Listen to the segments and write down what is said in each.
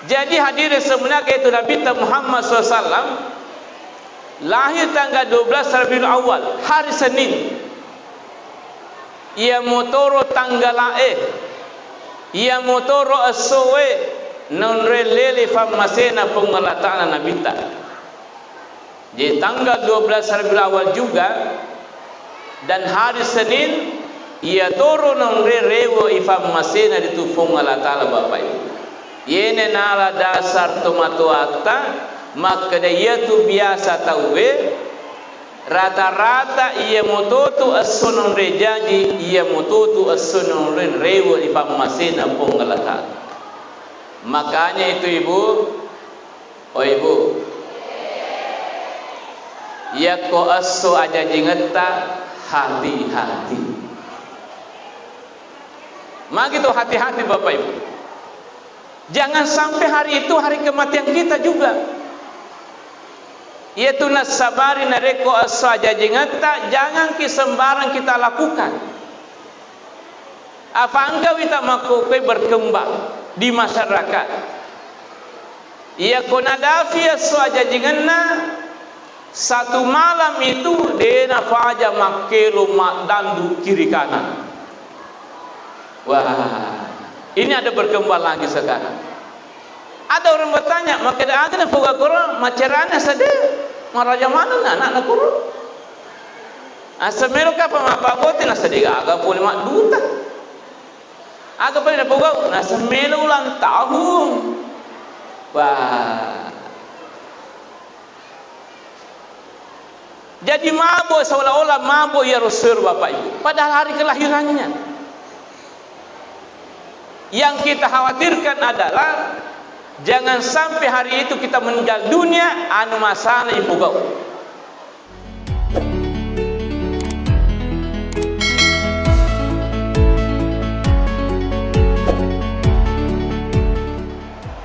Jadi hadirin sebenarnya itu Nabi Muhammad SAW lahir tanggal 12 Rabiul Awal, hari Senin. Ia motoro tanggal ia motoro asowe non relele famasena pengelatana nabita. Jadi tanggal 12 Rabiul Awal juga dan hari Senin ia toro non rerewo ifamasena ditufung Allah Taala Bapak Ibu. Yene nala dasar tomato akta maka dia tu biasa tahu rata-rata ia mototu as-sunan rejaji ia mototu as-sunan rewo ifamasena pengelatana. Makanya itu ibu, oh ibu, ya ko aso aja jingeta hati-hati. Maka itu hati-hati Bapak Ibu. Jangan sampai hari itu hari kematian kita juga. Yaitu nasabari nareko aso aja jingeta, jangan sembarang kita lakukan. Apa engkau kita makukai berkembang di masyarakat? Ia konadafia suaja jinganna satu malam itu dena faja makelo dandu kiri kanan. Wah, ini ada berkembang lagi sekarang. Ada orang bertanya, maka ada na foga koro macerana sade maraja mana anak koro? Asamelo ka pamapagotin na sade aga puli mak duta. Aga pali na foga nasa melo ulang tahun. Wah. Jadi mabuk seolah-olah mabuk ya Rasul Bapak Ibu. Padahal hari kelahirannya. Yang kita khawatirkan adalah jangan sampai hari itu kita meninggal dunia anu masalah ibu gau.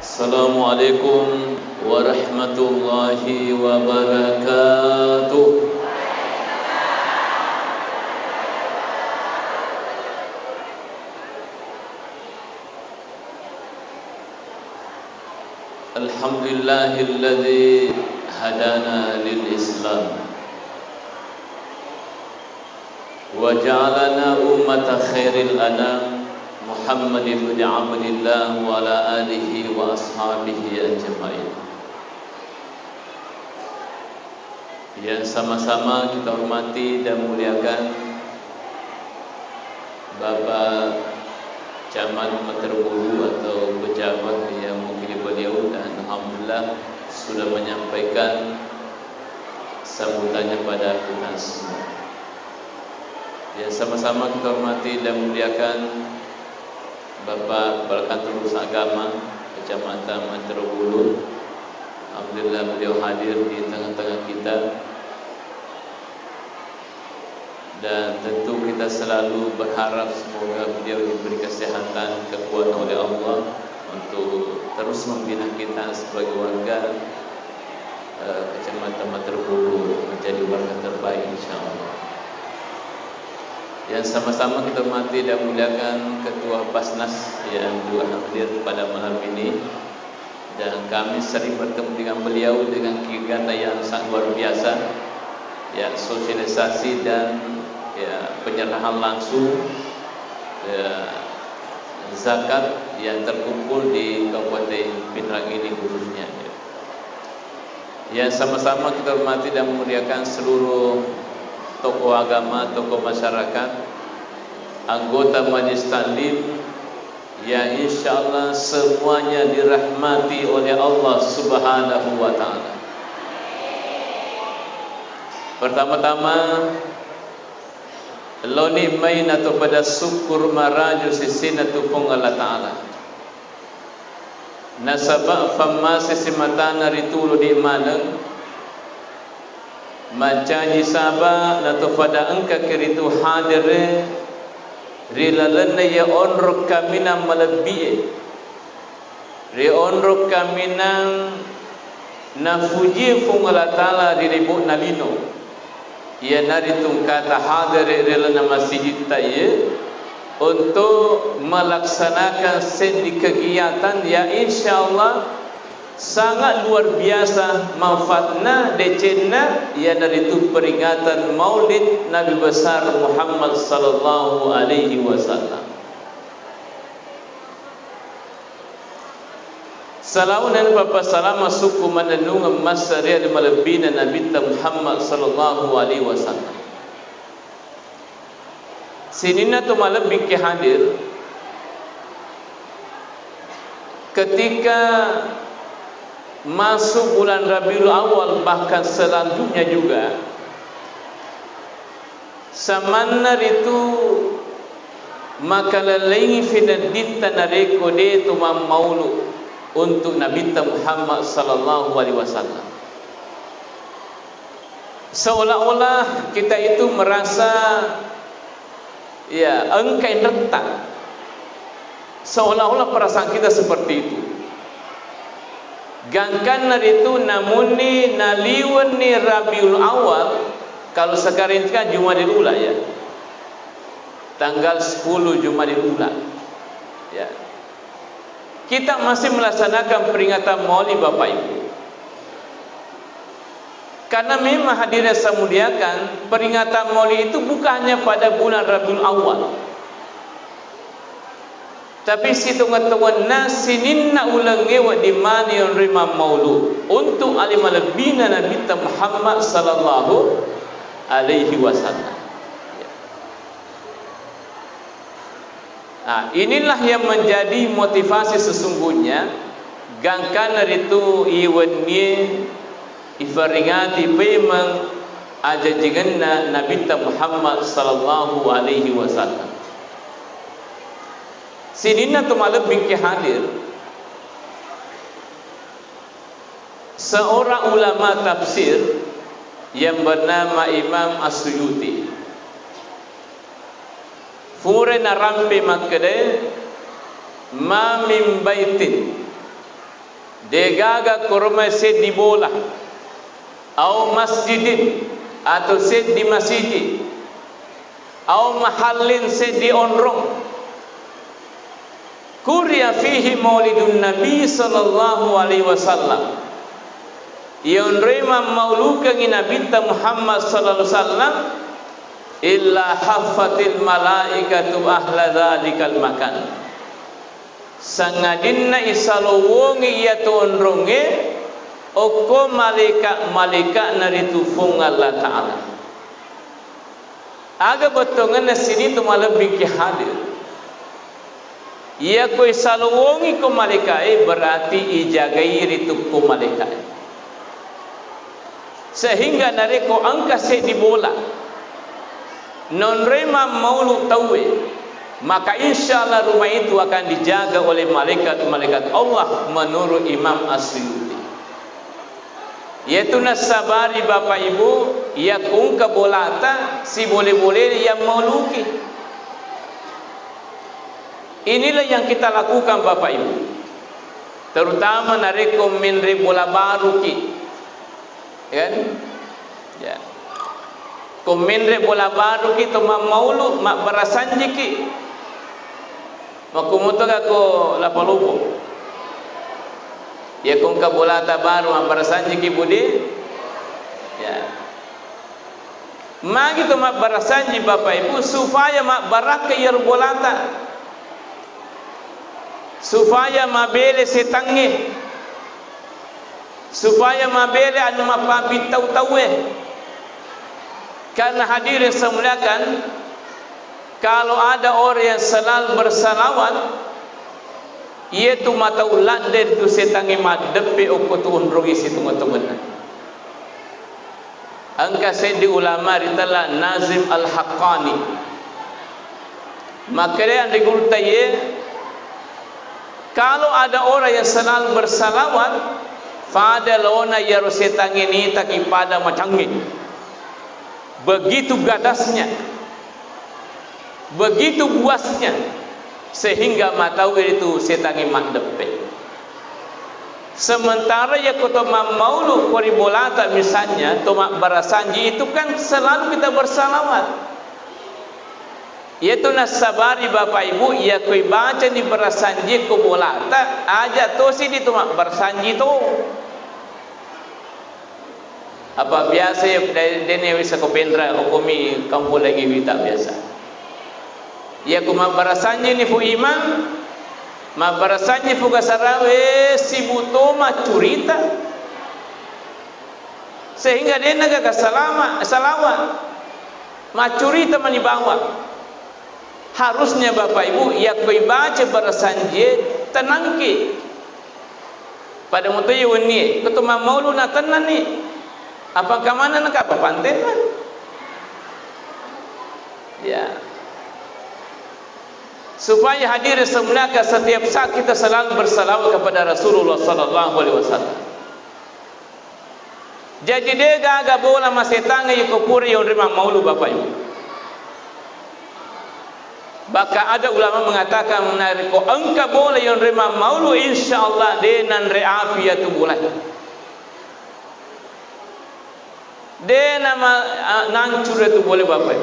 Assalamualaikum warahmatullahi wabarakatuh. Alhamdulillahilladzi hadana lil Islam wa ja'alana ummata khairil anam Muhammad ibn Abdillah wa ala alihi wa ashabihi ajma'in. Yang sama-sama kita hormati dan muliakan Bapak Camat Meterbulu atau pejabat yang mewakili beliau, dan alhamdulillah sudah menyampaikan sambutannya pada kita semua. Yang sama-sama kita hormati dan muliakan Bapak Kepala Urusan Agama Kecamatan Meterbulu. Alhamdulillah beliau hadir di tengah-tengah kita. Dan tentu kita selalu berharap semoga beliau diberi kesehatan, kekuatan oleh Allah untuk terus membina kita sebagai warga Kecamatan Meterbulu menjadi warga terbaik insyaAllah. Yang sama-sama kita hormati dan muliakan Ketua Basnas yang juga hadir pada malam ini. Dan kami sering bertemu dengan beliau dengan kegiatan yang sangat luar biasa, ya, sosialisasi dan ya, penyerahan langsung zakat yang terkumpul di Kabupaten Pinrang ini khususnya. Yang sama-sama kita hormati dan memuliakan seluruh tokoh agama, tokoh masyarakat, anggota Majelis Taklim yang insyaallah semuanya dirahmati oleh Allah Subhanahu wa taala. Pertama-tama loni main atau pada syukur maraju sisina tupung Allah Ta'ala. Nasabak famma sisimatana ritulu di maneng macaji sabah atau pada engka kiritu hadire rilalana ya onrok kamina malabie ri onrok kamina nafuji fung Allah Ta'ala diribuk nalino ia nari tungkata hadir rela nama masjid taye untuk melaksanakan sedi kegiatan yang insya-Allah sangat luar biasa manfaatnya decena, ia dari itu peringatan Maulid Nabi besar Muhammad sallallahu alaihi wasallam. Salaun dan Bapa salama suku mananung masari di malabina Nabi Muhammad sallallahu alaihi wasallam. Sinina tu malabik ke hadir ketika masuk bulan Rabiul Awal, bahkan selanjutnya juga samanar itu maka lalaingi finadita nareko de tu maulu untuk Nabi Muhammad sallallahu alaihi wasallam. Seolah-olah kita itu merasa ya engkai retak, seolah-olah perasaan kita seperti itu. Gangkan itu namun ni naliwan ni Rabiul Awal, kalau sekarang kan Jumadil Ula ya, tanggal 10 Jumadil Ula ya, kita masih melaksanakan peringatan Maulid Bapak Ibu. Karena memang hadirin saya muliakan, peringatan Maulid itu bukan hanya pada bulan Rabiul Awal, tapi situ ngatakan nasininna ulangewa di mana yang rima maulud untuk alim lebina Nabi Muhammad sallallahu alaihi wasallam. Nah, inilah yang menjadi motivasi sesungguhnya. Gangkan itu iwenye ifaringati pemang ajajiganna Nabi Muhammad sallallahu alaihi wasallam. Sinina tu malam bingki hadir seorang ulama tafsir yang bernama Imam As-Suyuti. Fure na rampe makade ma min baitin degaga korma se di bola au masjidin atau se di masjid au mahallin se di onrong Kuriya fihi maulidun Nabi sallallahu alaihi wasallam. Yang rema maulukan Nabi Muhammad sallallahu alaihi wasallam illa haffatil malaikatu ahla dzalikal makan. Sangadinna isalowongi ya tuonronge oko malaikat naritu fung Allah Ta'ala. Aga betongan sini tu malam bingki hadir. Ia koi salwongi ko malaikat berarti ijagai ritu ko malaikat. Sehingga nareko angka se di bola. Non rema maulu tawe. Maka insyaallah rumah itu akan dijaga oleh malaikat-malaikat Allah menurut Imam As-Suyuti. Yaitu nasabari Bapak Ibu, ia kung kabolata si boleh-boleh yang mauluki. Inilah yang kita lakukan Bapak Ibu. Terutama narekom minre bola baru ki. Kan? Ya. Kominre bola baru ki to maulu mak barasanji ki. Makumutoga ko lapalupo. Ya kung ka bola ta baru mak barasanji ki budi. Ya. Magi to mak barasanji Bapak Ibu supaya mak baraka yer bolata. Supaya mabele setange, supaya mabele anu mapabi tahu-tahu. Karena hadirin semuliakan, kalau ada orang yang selalu bersalawat, ia tu mata ulat dari tu setange madepe okutu unrogi situ ngotomen. Angka sedi ulama ritala Nazim Al-Haqqani. Makanya digurta ye. Kalau ada orang yang selalu bersalawat, pada lona ya rosetang ini tak pada macangin. Begitu gadasnya, begitu buasnya, sehingga matau itu setangi mandepe. Sementara ya kota maulu koribolata misalnya, tomak barasanji itu kan selalu kita bersalawat. Iaitu nasabari Bapak Ibu, ia koi baca ni berasanji ko bola tak aja to si di tu mak berasanji tu. Apa biasa dene wisa ko pendra ko mi kampung lagi wita biasa. Ia ko mak berasanji ni fu iman, mak berasanji fu kasarawe si buto mak curita. Sehingga dia naga salawat mak curita mani bawa. Harusnya Bapak Ibu ia koi baca berasanji tenangki pada mutai wani ketuma maulu na tenan ni apakah mana nak apa pantenan ya supaya hadir semulaka setiap saat kita selalu bersalawat kepada Rasulullah sallallahu alaihi wasallam. Jadi dia gaga bola masetanga yukupuri yang terima maulu Bapak Ibu. Baka ada ulama mengatakan menarik ko engka boleh yang rema maulu insyaallah de nan reafiat boleh. De nama nancur itu boleh Bapak.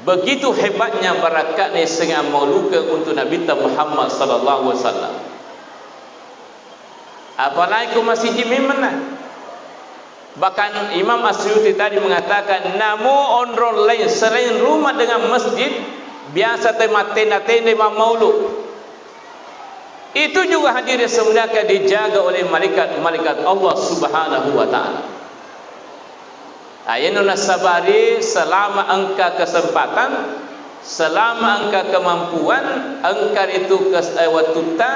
Begitu hebatnya barakat ni sengah maulu ke untuk Nabi Muhammad sallallahu alaihi wasallam. Apalagi ko masih jimimana. Bahkan Imam Asyuti tadi mengatakan namu onron lain selain rumah dengan masjid biasa tema tenda-tenda maulu itu juga hadir sebenarnya dijaga oleh malaikat Allah Subhanahu wa taala. Ayat nasabari selama engkau kesempatan, selama engkau kemampuan, engkau itu kesewatuta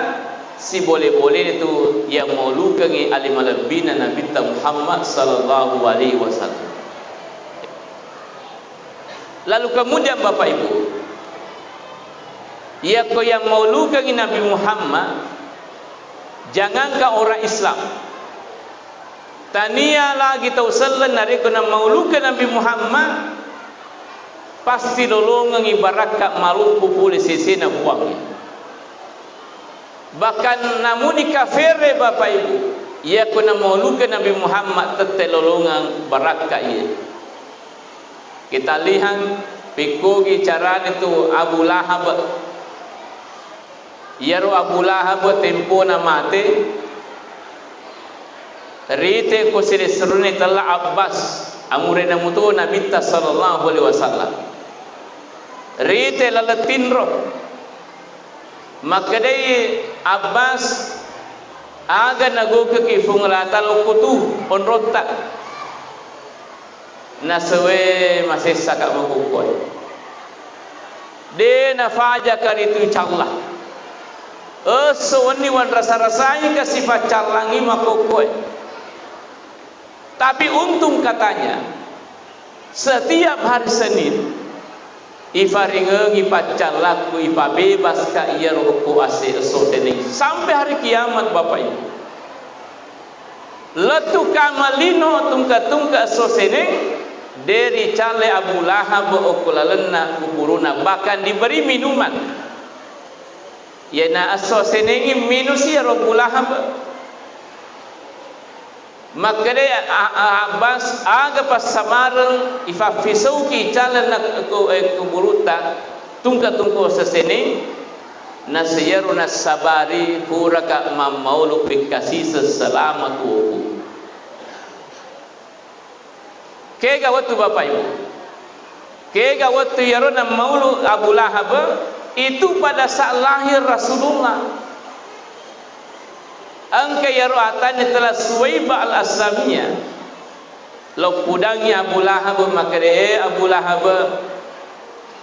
si boleh-boleh itu yang maulu kengi alimalabina Nabi Muhammad sallallahu alaihi wasallam. Lalu kemudian Bapak Ibu, ia ko yang maulukan Nabi Muhammad, jangankan orang Islam. Tania lagi tahu selen dari kena maulukan Nabi Muhammad, pasti dolongan ibarat malu pupuli sisi nak buang. Bahkan namun di kafir Bapak Ibu, ia kena maulukan Nabi Muhammad tetelolongan barakat ia. Kita lihat pikogi cara itu Abu Lahab. Yaro Abu Lahab tempo na mate rite ko sire serune talla Abbas amurena mutu Nabi sallallahu alaihi wasallam rite lalatinro makadai Abbas aga nago ke funglatal kutu onrota nasawe masih sakak mengukoi de nafaja karitu insyaallah. Sewani wan rasa-rasanya ke sifat calangi makokoi. Tapi untung katanya setiap hari Senin ifaringe ipacal laku ipa bebas ka iya roko ase sotening sampai hari kiamat Bapak Ibu. Letu kamalino tungka soseneng dari cale Abu Lahab okulalena kuburuna bahkan diberi minuman. Ya na asosenengi minusia Abu Lahab. Maka dia Abbas aga pas samarang ifafisauki calan na kuburuta tungka sesene nasiyaru nasabari huraka mamaulu bikasi seselamat wuku. Kega waktu Bapak Ibu, kega waktu yaruna maulu Abu Lahab itu pada saat lahir Rasulullah. Angka yaruatannya telah Suwaiba al-Aslamiyah. Lo pudangnya Abu Lahab maka Abu Lahab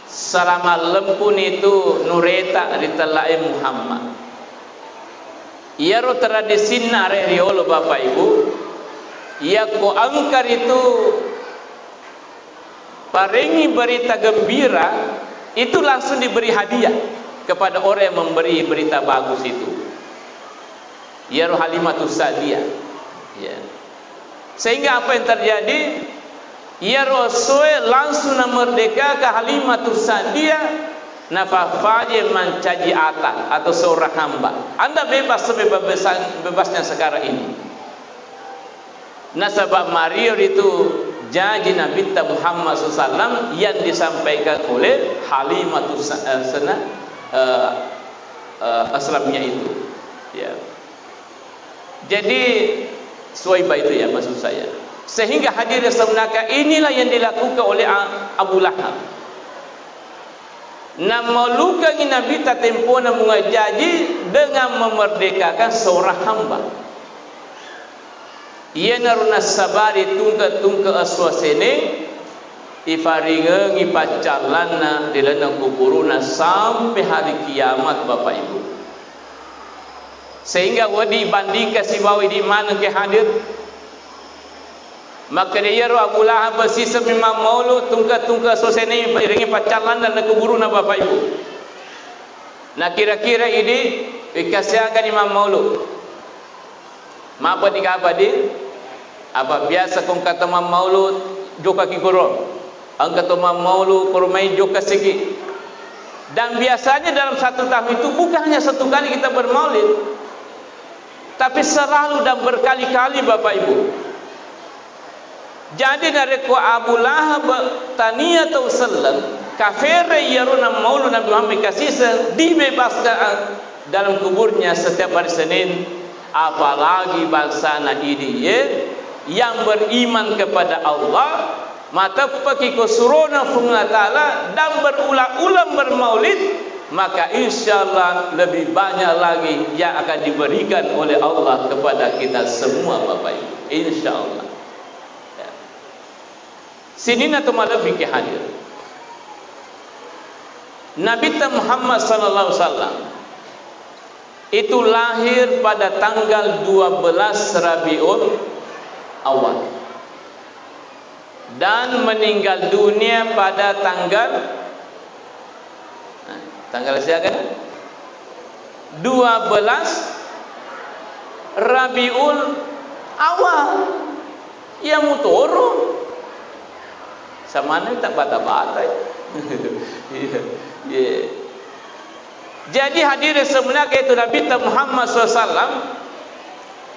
selama lempun itu nureta di telai Muhammad. Yaru tradisi nare riolo Bapak Ibu. Ya ko angkar itu paringi berita gembira. Itu langsung diberi hadiah kepada orang yang memberi berita bagus itu. Ya Halimatus Sa'diyah. Ya. Sehingga apa yang terjadi? Ya Rasul langsung merdeka ke Halimatus Sa'diyah nafafaje mencaji atas atau seorang hamba. Anda bebas sebebasnya sekarang ini. Nasabah Mario itu janji Nabi Muhammad SAW yang disampaikan oleh Halimatus Aslamiyah itu. Ya. Jadi Suwaibah itu ya maksud saya. Sehingga hadirin sebenarnya inilah yang dilakukan oleh Abu Lahab. Nama luka Nabi tatempona mengajaji dengan memerdekakan seorang hamba. Ia naruna sabari tungka aswasene ifaringa ngipacalana dilana kuburuna sampai hari kiamat Bapak Ibu. Sehingga wadi bandingkan si bawi di mana ke hadir. Maka dia Abu Lahab bersisa memang maulu tungka aswasene ifaringa pacalana dilana kuburuna Bapak Ibu. Nah kira-kira ini dikasihkan Imam Maulud. Apa ni apa dia? Apa biasa kong kata Imam Maulud joka kikoro. Ang kata Imam Maulud permai joka segi. Dan biasanya dalam satu tahun itu bukan hanya satu kali kita bermaulid, tapi selalu dan berkali-kali Bapak Ibu. Jadi dari ku Abu Lahab taniyatu sallam kafir yaruna Maulud Nabi Muhammad kasih dibebaskan dalam kuburnya setiap hari Senin. Apalagi bangsa ini yang beriman kepada Allah, maka pergi ke surona Allah Ta'ala dan berulang-ulang bermaulid, maka insyaAllah lebih banyak lagi yang akan diberikan oleh Allah kepada kita semua Bapak Ibu, insyaAllah. Ya. Sini nak malam fikir hadir. Nabi Muhammad sallallahu alaihi wasallam itu lahir pada tanggal 12 Rabiul Awal dan meninggal dunia pada tanggal siapa? 12 Rabiul Awal. Ia muturun sama ni tak bata-bata. Jadi hadirin sebenarnya itu Nabi Muhammad SAW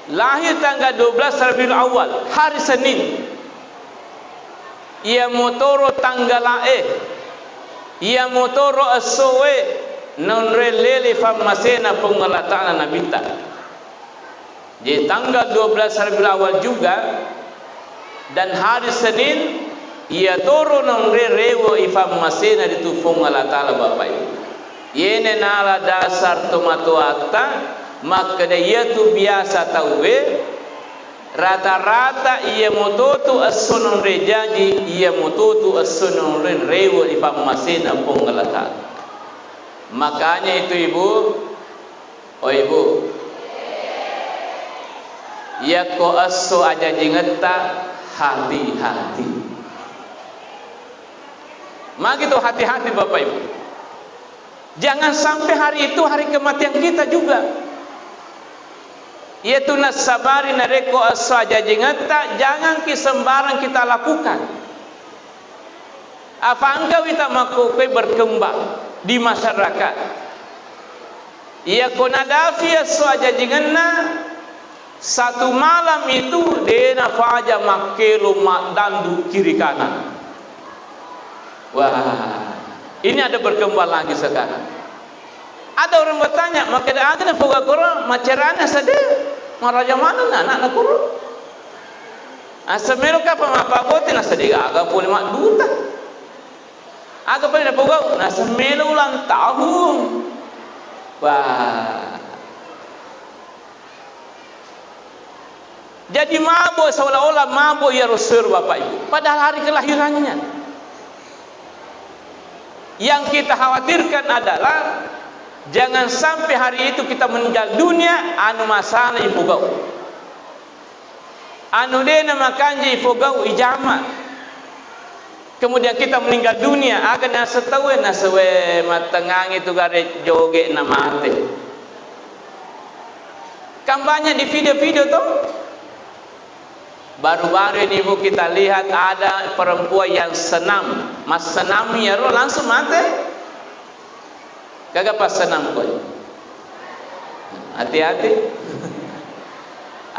lahir tanggal 12 Rabiul Awal, hari Senin. Ia motoro tanggal ia motoro asowe non relele famasena pengelatana nabita. Jadi tanggal 12 Rabiul Awal juga dan hari Senin ia toro non rerewo ifamasena ditufung Allah Taala Bapak Ibu. Yene nala dasar tomato akta maka dia tu biasa tahu rata-rata ia mototu as-sunnah rejaji ia mototu as-sunnah rewo ipam masina ponggalata. Makanya itu ibu, oh ibu, ya ko aso aja jingeta hati-hati. Maka itu hati-hati Bapak Ibu. Jangan sampai hari itu hari kematian kita juga. Yaitu nasabari nareko asaja jengata, jangan kisembarang kita lakukan. Apa engkau kita makukai berkembang di masyarakat? Ia konadafi asaja jengana satu malam itu dena faja makelo dandu kiri kanan. Wah, ini ada berkembang lagi sekarang. Ada orang bertanya, maka ada na foga koro macerana sade, maraja mana anak koro? Asamelo ka pamapagotin na sade aga puli mak duta. Aga puli na foga na asamelo ulang tahun. Wah. Jadi mabuk seolah-olah mabuk ya Rasul Bapak Ibu. Padahal hari kelahirannya. Yang kita khawatirkan adalah jangan sampai hari itu kita meninggal dunia anu masalah ifugau. Anu dena makanji ifugau ijama. Kemudian kita meninggal dunia agan nasetawe nasewe matengang itu gare joge na mate. Kampanye di video-video tuh. Baru-baru ini ibu kita lihat ada perempuan yang senam, mas senam ya roh langsung mati. Kagak pas senam koi. Hati-hati.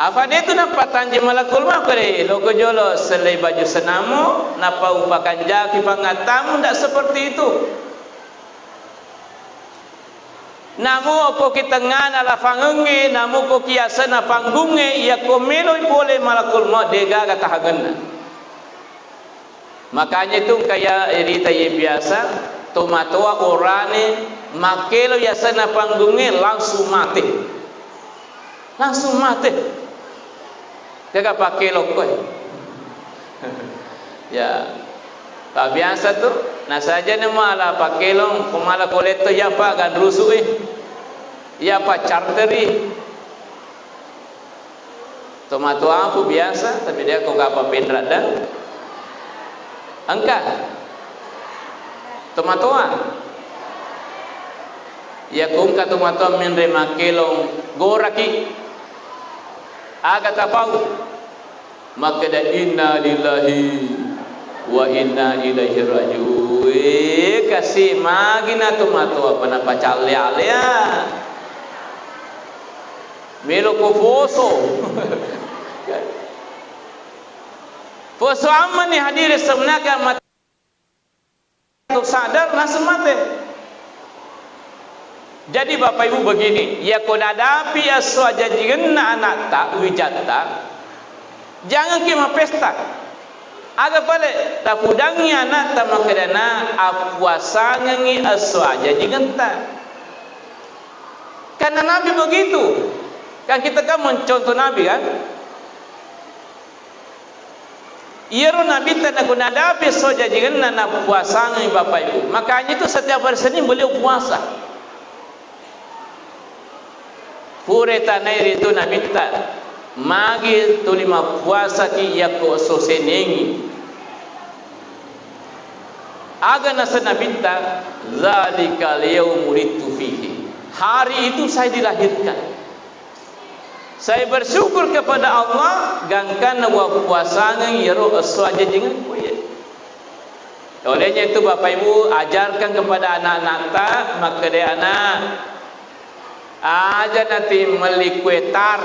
Apa dia tu nampak tanji malakul mah kare loko jolo selai baju senamu napa upakan jaki pangatamu ndak seperti itu. Namu ko kitengah ala fangengi namu ko kiasana panggunge ia ko meloi boleh malakul maut dega kata hagenna. Makanya itu kayak erita ye biasa tomatoa orane makelo yasana panggunge langsung mati. Langsung mati. Jaga pakai lokoi. Ya. Tak biasa tu. Nah saja ni malah pakai long, pemala kolektor ya pak kan rusuk ya pak charteri. Tomato apa biasa, tapi dia kok apa pendrat dah. Angkat. Tomatoan. Ya kungka tomato minre makelong goraki. Agak tapau maka dah inna lillahi wa inna ilaihi raji'un. Kasih magina tomato apa na pacalya melo ko foso foso amma ni hadir sebenarnya mati untuk sadar langsung mati. Jadi Bapak Ibu begini, ya kodadapi aswa jajigenna anak tak wijata, jangan kima pesta. Aga pale tapudangi anak tak makadana apuasangi aswa jajigenta. Karena Nabi begitu, kan kita kan mencontoh Nabi kan. Iyaro Nabi tak kodadapi aswa jajigenna apuasangi Bapak Ibu. Makanya itu setiap hari Senin beliau puasa. Pure tanai itu Nabi tak magi tulima puasa ki yako sosenengi. Aga nasa Nabi tak zalika liyaumul fihi. Hari itu saya dilahirkan. Saya bersyukur kepada Allah gangkan wa puasanya yaro aswaja jangan kuye. Olehnya itu Bapak Ibu ajarkan kepada anak-anak tak maka dia anak aja nanti melikuetar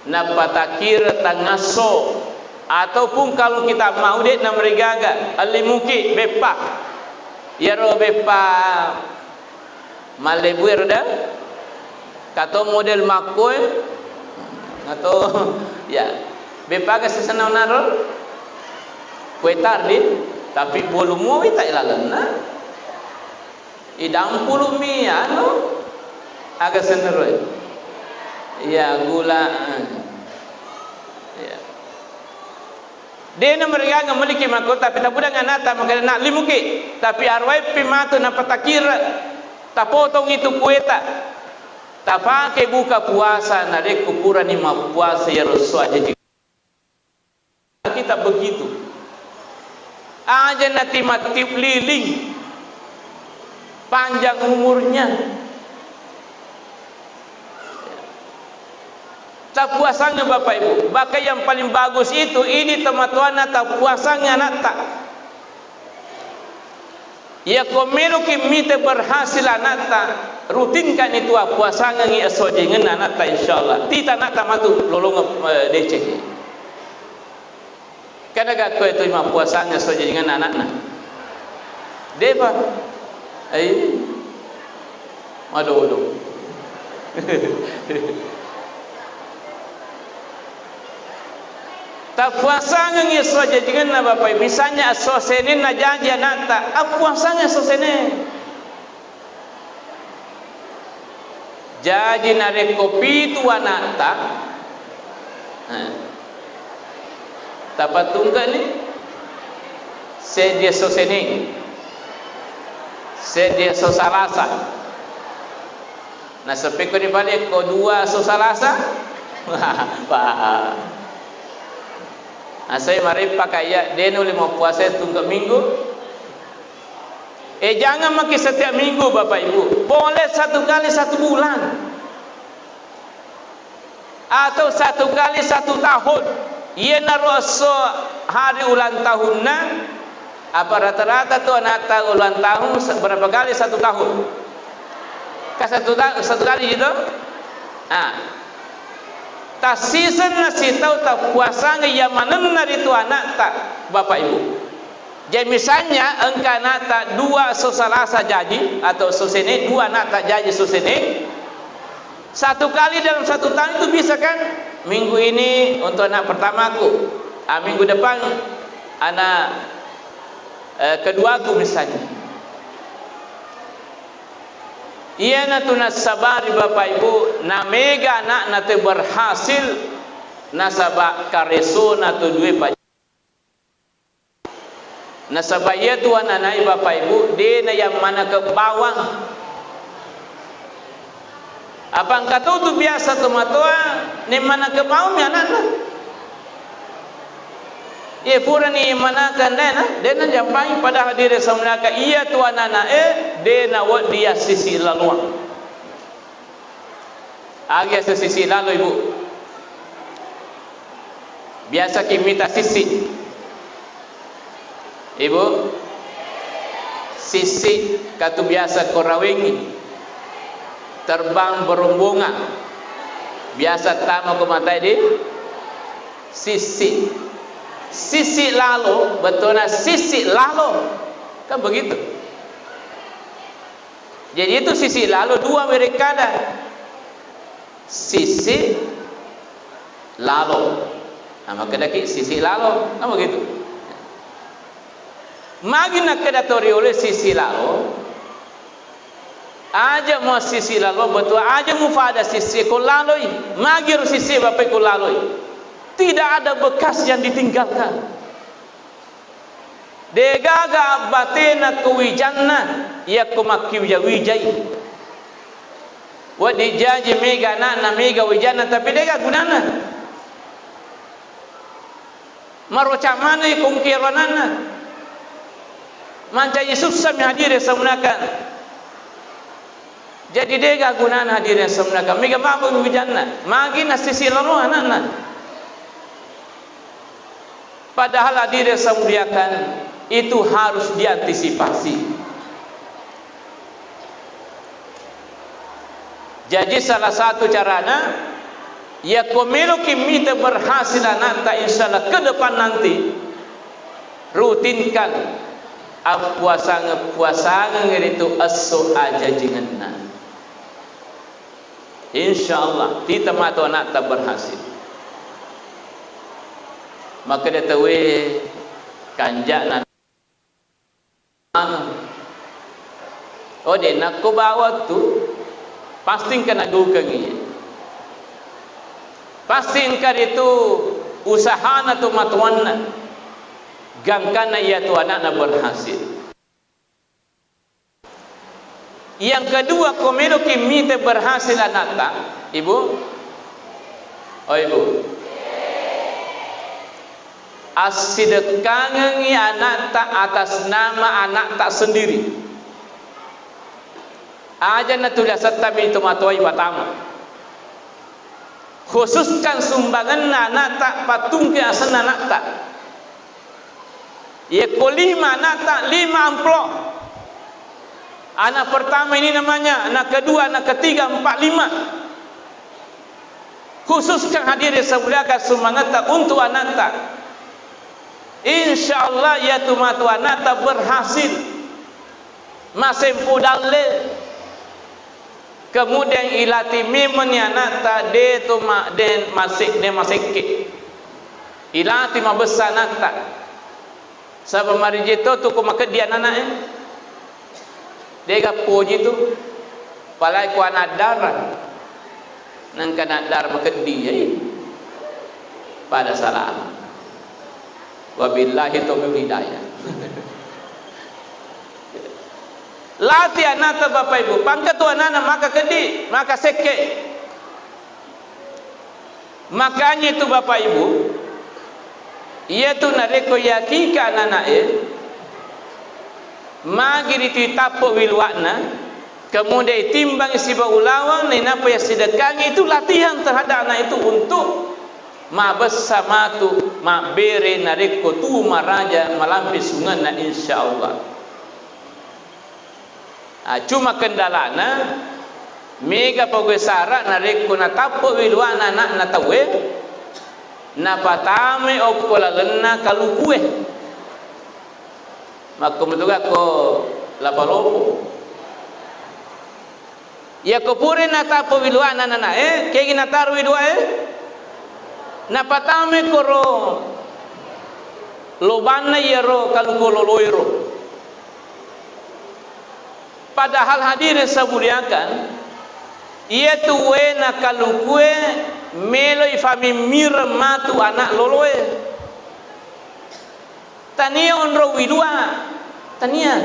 napatakir tangaso ataupun kalau kita mau dek na merigaga alimuki bepa yaro bepa malebuer dah kato model makoy atau ya bepa ke sesana naro kuetar din tapi bolumu ita ilalana idam puluh mi anu agak seneroy ya gula ya dia na mereka memiliki makot tapi tak budang anata maka nak limuki tapi arwai pimatu na patakir tak potong itu kueta tak pakai buka puasa na dek kupuran ni puasa ya Rasul aja kita begitu aja nanti mati liling panjang umurnya. Tak puasanya Bapak Ibu. Bahkan yang paling bagus itu ini tematuana tak puasanya anak tak. Ya komelo kimite berhasil anak tak rutinkan itu puasanya ngi asojengan anak tak insyaallah. Tita anak tak matu lolong decek. Karena gak kau itu lima puasanya asojengan anak nak. Deba. Aduh. Tak puasanya ngi soja jangan Bapak misalnya sosene na janji anak tak puasanya sosene jadi nare kopi tu anak tak tapatungkan ni sedia sosene sedia sosalasa na sepeko di balik ko dua sosalasa pak. Saya mari pakai ya denu lima puasa tunggu minggu. Jangan makin setiap minggu Bapak Ibu. Boleh satu kali satu bulan. Atau satu kali satu tahun. Ia naroso hari ulang tahunnya. Apa rata-rata tu anak ulang tahun berapa kali satu tahun? Satu kali gitu. ta season na si tahu ta puasa yang mana itu anak tak Bapak Ibu. Jadi misalnya engkau anak tak dua Selasa jadi atau Selasa dua anak tak jadi Selasa satu kali dalam satu tahun itu bisa kan? Minggu ini untuk anak pertamaku, minggu depan anak keduaku misalnya. Ia natuna sabari Bapak Ibu, na mega anak nate berhasil nasabak kareso natu dua pajak. Nasabak ia tuan anak Bapak Ibu, dia na yang mana ke bawah. Apa engkau tahu tu biasa tu matua, ni mana ke bawah ni anak lah. Ia pura ni mana kan dia na jampai pada hadir semuanya ia tuan anak dia na wad dia sisi laluan. Agi sisi lalu ibu. Biasa kita sisi. Ibu sisi katu biasa korawengi. Terbang berombongan. Biasa tamu ke mata di sisi. Sisi lalu, betulnya sisi lalu. Kan begitu. Jadi itu sisi lalu dua mereka ada. Sisi lalu. Nama kedaki sisi lalu. Kan begitu. Magi nak kedatori oleh sisi lalu. Aja mau sisi lalu betul aja mau pada sisi kulalui magir sisi bapak kulalui tidak ada bekas yang ditinggalkan degaga batena kuwijana ya kumakiu ya wijai wadi jaji mega na mega wijana tapi dega gunana maroca mana kumkiranana manca Yesus sami hadir semunakan. Jadi dia gunaan hadirin sebenarnya. Mega mampu bijana. Magi nasi silaru anak-anak. Padahal hadirin semuliakan itu harus diantisipasi. Jadi salah satu caranya ya pemilu kita berhasil anak tak insyaallah ke depan nanti rutinkan puasa itu aso aja jingenna. InsyaAllah kita matu anak tak berhasil. Maka dia tahu kanjak nak. Oh dia nak ku bawa tu pasti kena gugang dia. Pasti engkau itu usaha atau matuan gangkana ia tu anak nak berhasil. Yang kedua komelo kimite berhasil anak tak ibu oh ibu asidkangi anak tak atas nama anak tak sendiri aja na tulis tabi itu matoi pertama khususkan sumbangan anak tak patung ke asan anak tak ya kolima anak tak 5 amplop. Anak pertama ini namanya, anak kedua, anak ketiga, 4, 5. Khususkan hadirin semuliakan semangat untuk anak tak. InsyaAllah ya tumatu anak tak berhasil. Masih pudale. Kemudian ilati mimeni anak tak de tu den masik ke. Ilati mabesa anak tak. Sebab mari jito tu kumakedian anak Dega puji tu palai ku anak darah nang kana dar makedi pada salah wabillahi taufiq hidayah latih anak Bapak Ibu pangkat tu anak maka kedi maka seke makanya itu Bapak Ibu ia tu nareko yakika anak magi ditapuk wilwana kemudian timbang siba ulawang ni napa yang sedekah itu latihan terhadap anak itu untuk mabessamatu mabere nareko tu maraja malampi sungan na insyaallah. Cuma kendalana mega pogosara narik kuna tapo wilwa anak na tawe na patame okola lenna kalukue makomutuga ko lapalopo ya kopure na tapo wilwa anak na kegi na taru wilwa na patame koro lobana yero kalukoloiro. Padahal hadirin sabuliakan, ia tuwe na kalukue melo ifami mir matu anak loloe. Tania onro widua, tania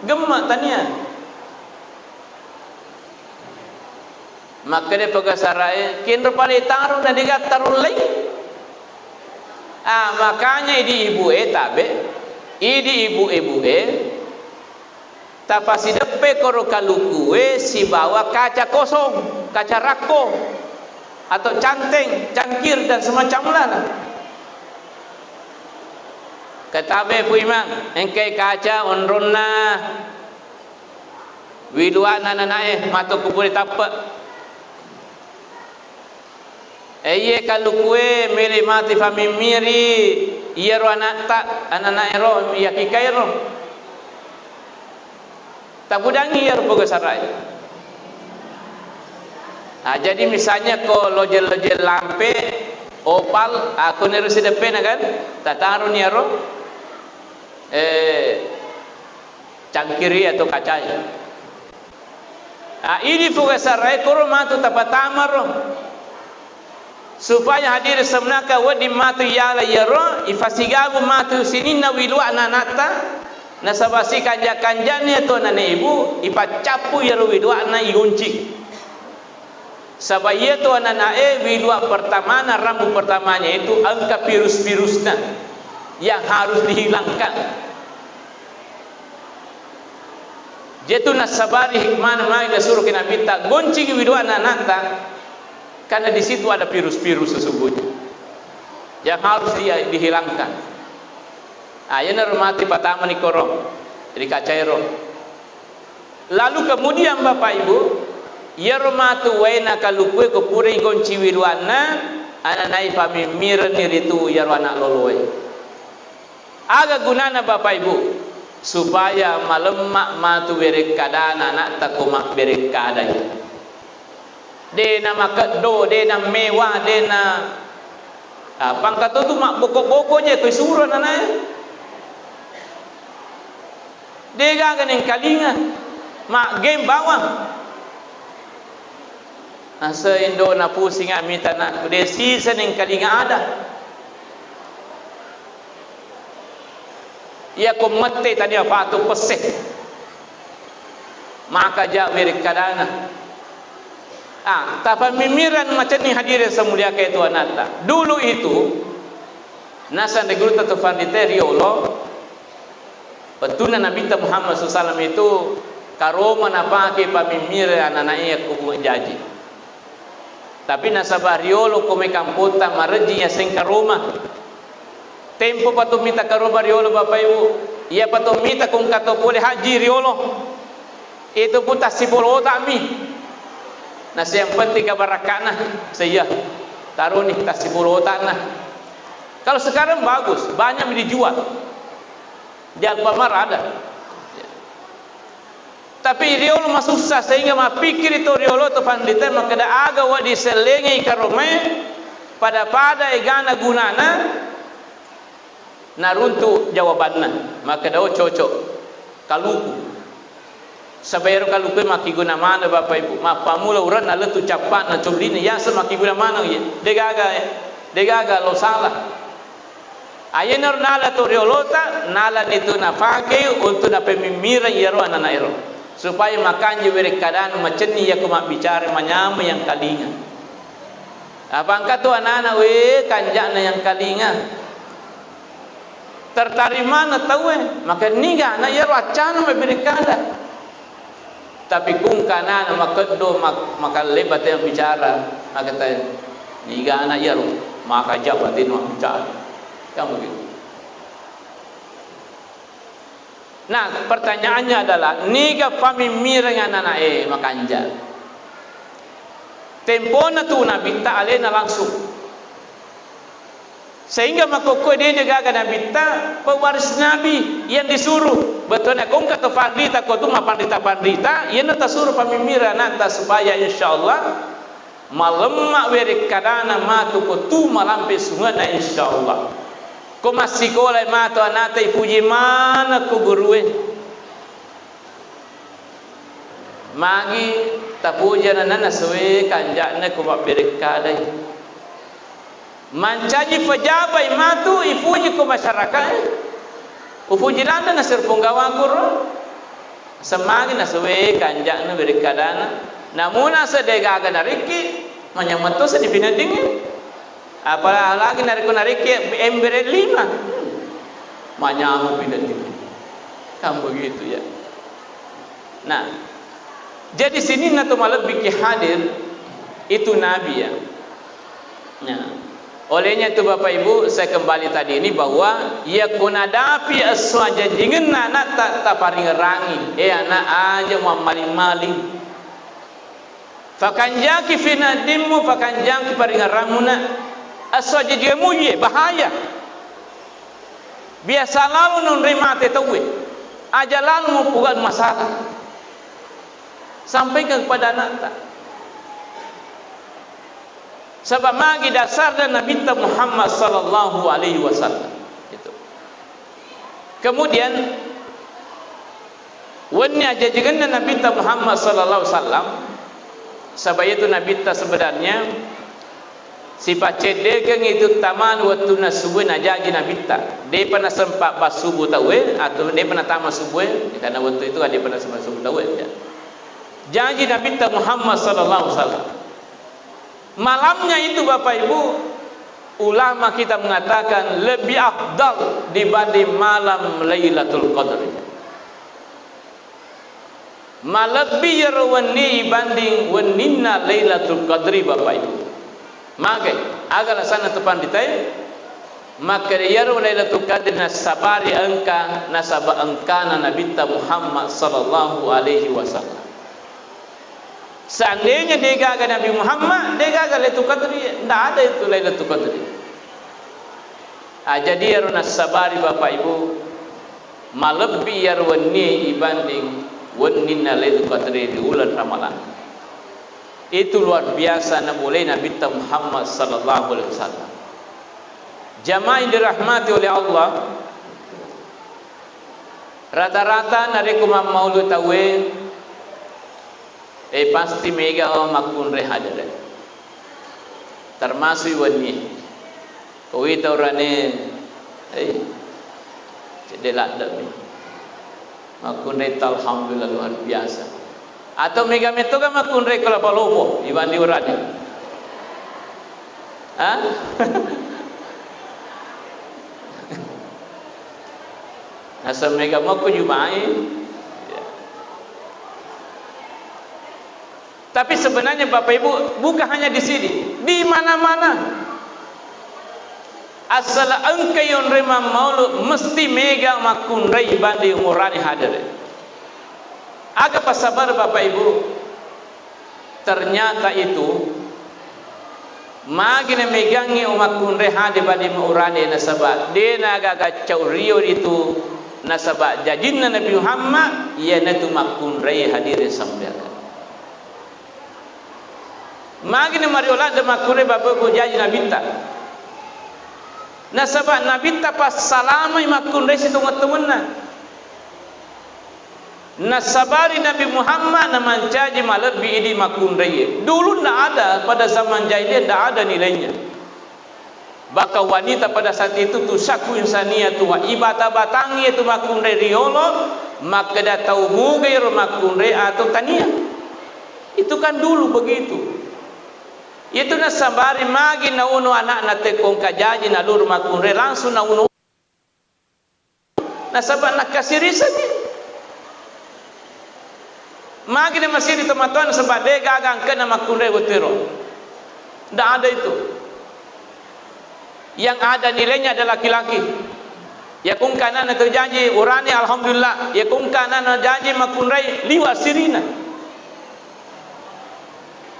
gemma tania. Makanya pegasarai kinder pale taruh dan digat taruh lagi. Makanya idi ibu ibu tapasi depe koro kalukue si bawa kaca kosong, kaca rako atau canteng, cangkir dan semacamnya. Katabe pu imang, engkai kaca onronna widua nanae matu kuburi tape. Eye kalukue mele mati famimiri iero anak ero yakikairo. Tabudangi ya rupa sarai. Jadi misalnya ko lojel-lojel lampe opal aku nerusi depan kan tataru niaro cangkiri atau kacanya. Ini puga sarai koro matu tapatamaro supaya hadir semnaka wadi matu yala yaro ifasigabu matu sinina wilu ananata nasabasi kanja-kanjanya tu nane ibu ipacapu yaro widua na igunci sabaya tu ananae widua pertama na rambu pertamanya itu angka virus-virusnya yang harus dihilangkan. Jatuh nasabari hikmah mai dasuruh kena minta goncing widua nanata karena di situ ada virus-virus sesungguhnya yang harus dihilangkan. Ayana rumati pertama ni korong di kacairo. Lalu kemudian Bapak Ibu, ya rumatu waina kalukue kopure gonci wirwana ananai pami miran itu ya anak loloe. Aga gunana Bapak Ibu supaya malemak matu berek kadana anak takumak berek kadai. Dena makado, dena mewah, dena pangkat tu mak bokok-bokoknya ke suruh anaknya. Dega ganing kalinga mak game bawang asa indo na pusing amita na kude season ning kalinga ada ia ko mate tadi apa tu pesek maka ja wirik kadana tapa mimiran macam ni hadirin semulia ke Tuhan Allah. Dulu itu nasan de guru tu fanditerio Betulnya Nabi Muhammad SAW itu karoma napake pamimire ananaya kujaji. Tapi nasabah riolo come kampota mareji ya sing karoma. Tempo patumita karoma riolo Bapak Ibu. Ia patumita kung katopole haji riolo. Itu pun tasipolo tami. Nasi yang penting kabarakana saya taruh nih tasipolo tanah. Kalau sekarang bagus, banyak dijual. Di Alfamart ada. Tapi riolo masuk susah sehingga mapikir itu riolo tu pandita maka ada aga wa diselengi karome pada egana gunana naruntu jawabanna maka dah cocok kaluku sabayar kaluku maki guna mana Bapak Ibu mapamula uran na letu capat na coblina ya semaki guna mana ye degaga lo salah. Ayenar nala tu riolota nala itu nafake untuk napemimira yero anak ero supaya makan jewere kadang macam ni ya kumak bicara menyama yang kalinga. Apa angkat tu anak-anak kanjak na yang kalinga tertarima na tahu maka niga na yero acana memberi kada. Tapi kung kanan makedo maka lebat yang bicara maka tay niga na yero maka jabatin mak bicara. Kamu begitu. Nah, pertanyaannya adalah niga pamimira dengan anak makanja. tempo na tu Nabi ta alena langsung. Sehingga makoko dia jaga Nabi-ta pewaris Nabi yang disuruh. Betulnya kong kata pandita kau tu ma pandita ia nak suruh pamimira nanta supaya insyaallah malam mak weri kadana matu ko tu malampe sungana insyaallah. Ko masih ko lai matu anata ipuji mana ko gurue. Magi tapuja nana sewe kanjana ko mak beri kadai. Mancaji pejabai matu ipuji ko masyarakat. Upuji landa na serpunggawa kuro. Semagi na sewe kanjak na berikadana. Namuna sedega aga nariki manyamato sa dipinadingin. Apalagi nariko nariki embere 5. Manyamu pinadingin. Kan begitu ya. Nah, jadi sini na tumalabik hadir itu Nabi ya. Nah, olehnya itu Bapak Ibu saya kembali tadi ini bahwa ia kunadapi aswaja jingan anak tak paring rangi anak aja mau maling-maling fakanjaki finadimmu fakanjaki paring ramuna aswaja dia muye bahaya biasa lalu nunrima tetawe aja lalu mau buat masalah sampaikan kepada anak tak. Sebab magi dasar dan Nabi Muhammad sallallahu alaihi wasallam itu. Kemudian wannya jajangan Nabi Muhammad sallallahu alaihi wasallam sebab itu Nabi sebenarnya sifat cedekeng itu taman waktu nasubuh najaji Nabi dia pernah sempat basubuh tawe atau dia pernah tamat subuh karena waktu itu dia pernah sempat subuh tawe ya. Janji Nabi Muhammad sallallahu alaihi wasallam malamnya itu Bapak Ibu ulama kita mengatakan lebih afdal dibanding malam Lailatul Qadar. Malebih yarwani banding wanina Lailatul Qadri Bapak Ibu. Maka agak sana tepan ditai maka yarwa Lailatul Qadri nasabari angka nasaba angkana Nabi Muhammad sallallahu alaihi wasallam. Seandainya dia gagal Nabi Muhammad, dia gagal Lailatul Qadri, tidak ada itu Lailatul Qadri. Jadi yaruna sabari Bapak Ibu, malebih yarwani ibanding wanina Lailatul Qadri di bulan Ramadan. Itu luar biasa mulai Nabi Muhammad sallallahu alaihi wasallam. Jamaah yang dirahmati oleh Allah, rata-rata nariku maulud tawe pasti mega makun rehadere termasuk wani koi taurane cedelak demi makun re alhamdulillah luar biasa atau mega meto kan makun re kalau palopo ibandi urane asal mega makun jumai. Tapi sebenarnya Bapak Ibu bukan hanya di sini, di mana-mana. Asal engkau yang rema maulud mesti mega makun rei bandi umurani hadir. Agak sabar Bapak Ibu. Ternyata itu magine megangi umakun rei hadir bandi umurani nasabah. Dena agak caurio itu nasabah jajinna Nabi Muhammad ia natu makun rei hadir sambil. Magine mariola de makure Bapak Ibu jaji Nabi ta. Nasabah Nabi ta pas salama makun rei situ ngatumunna. Nasabari Nabi Muhammad namancaji malebih idi makun rei. Dulu tidak ada pada zaman jahiliyah tidak ada nilainya. Baka wanita pada saat itu tu saku insania tu ibadah batangi itu makun rei riolo maka dah tahu mugair makun rei atau tania. Itu kan dulu begitu. Itu nasabari magi na uno anak na tekong kajaji na luru makunre langsung na uno nasabak na kasirisan ni magi na masih di tematuan sebab dia gagang kena makunre wetero tidak ada itu yang ada nilainya adalah laki-laki ya kung kanan na terjanji urani alhamdulillah ya kung kanan na janji makunre liwa sirina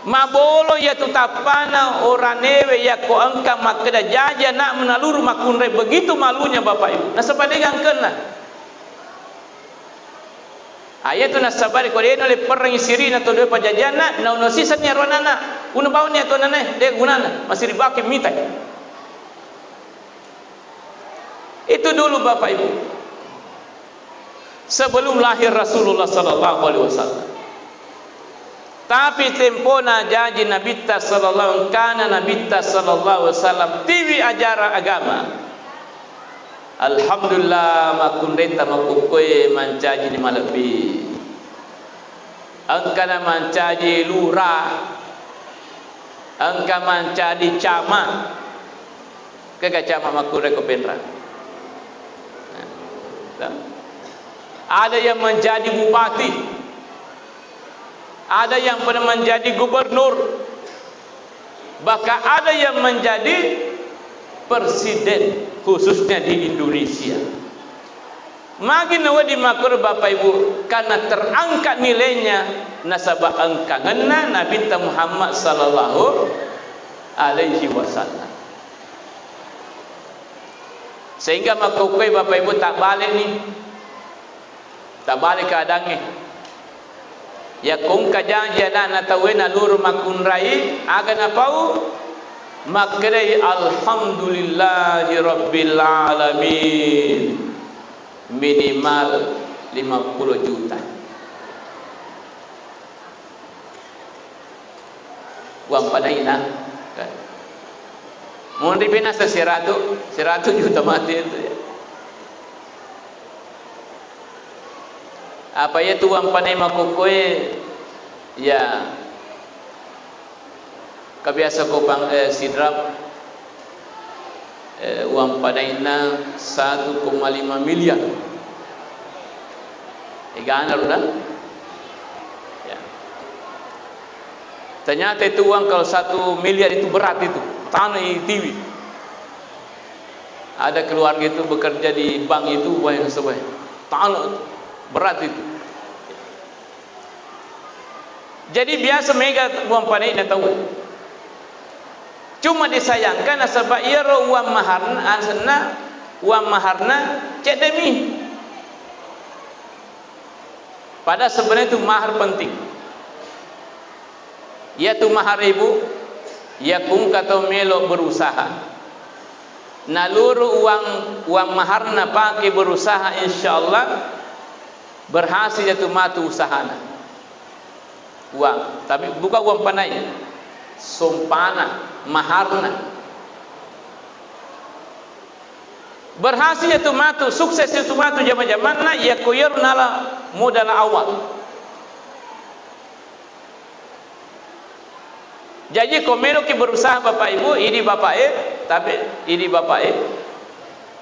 Mabolo ya tu tapana orang newe ya ko angka makeda jaja nak menalur makunre, begitu malunya Bapak Ibu. Nah sepadegang kena. Ayat tu nak sabar ko dia oleh perang Sirina tu dia pajajana na uno sisan nya ronana. Uno bau ni to nane dia gunana masih dibaki mitai. Itu dulu Bapak Ibu. Sebelum lahir Rasulullah sallallahu alaihi wasallam. Tapi tempona janji Nabi ta sallallahu kana Nabi ta sallallahu alaihi wasallam tiwi ajaran agama. Alhamdulillah makundeta makukoe mancaji ni malabi. Angkana mancaji lurah. Angka mancaji camat. Kega camat makure ko penra. Ada yang menjadi bupati, ada yang pernah menjadi gubernur, bahkan ada yang menjadi presiden, khususnya di Indonesia. Makin nawadi makur Bapak Ibu, karena terangkat nilainya nasabah angkanganna Nabi Muhammad sallallahu alaihi wasallam. Sehingga makukui Bapak Ibu tak balik ni, tak balik keadaannya. Ya kung kajang jana na tawena lur makunrai aga na pau makrai alhamdulillahi rabbil alamin minimal 50 juta. Uang padai na kan. Mohon dibina 100 juta mati itu ya. Apa ya tu uang panai makukoe ya kebiasa kopang sidrap uang panai na 1,5 miliar. Igana dah. Ya. Ternyata itu uang kalau 1 miliar itu berat itu. Tanah TV. Ada keluarga itu bekerja di bank itu banyak sebanyak. Tanah berat itu. Jadi biasa mega uang panai na tahu. Cuma disayangkan sebab ia uang maharna asna uang maharna cek demi. Pada sebenarnya itu mahar penting. Ya tu mahar ibu, ya kung kata melo berusaha. Naluru uang maharna pakai berusaha insyaallah berhasil jatuh matu usahana. Uang, tapi bukan uang panai, sumpana, maharna. Berhasil jatuh matu, sukses jatuh matu zaman-zaman na ya koyor nala modal awal. Jadi komero ki berusaha Bapak Ibu, ini Bapak tapi ini Bapak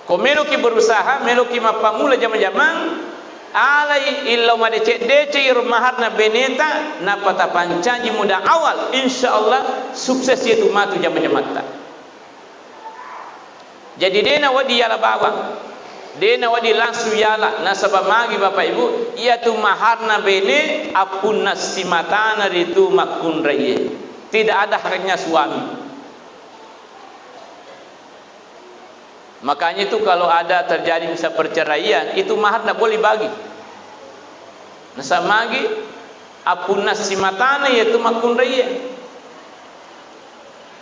komero ki berusaha, melo ki mapamula zaman-zaman alai illa ma dece maharna beneta na pata pancaji muda awal insyaallah sukses itu matu zaman-zaman ta. Jadi dena wadi yala bawang, dena wadi langsung yala nasabah magi Bapak Ibu ia tu maharna bene apun nasimatana ritu makun raye. Tidak ada haknya suami. Makanya itu kalau ada terjadi misal perceraian, itu mahar tak boleh bagi. Nasa magi apun nasimatana yaitu makun raya.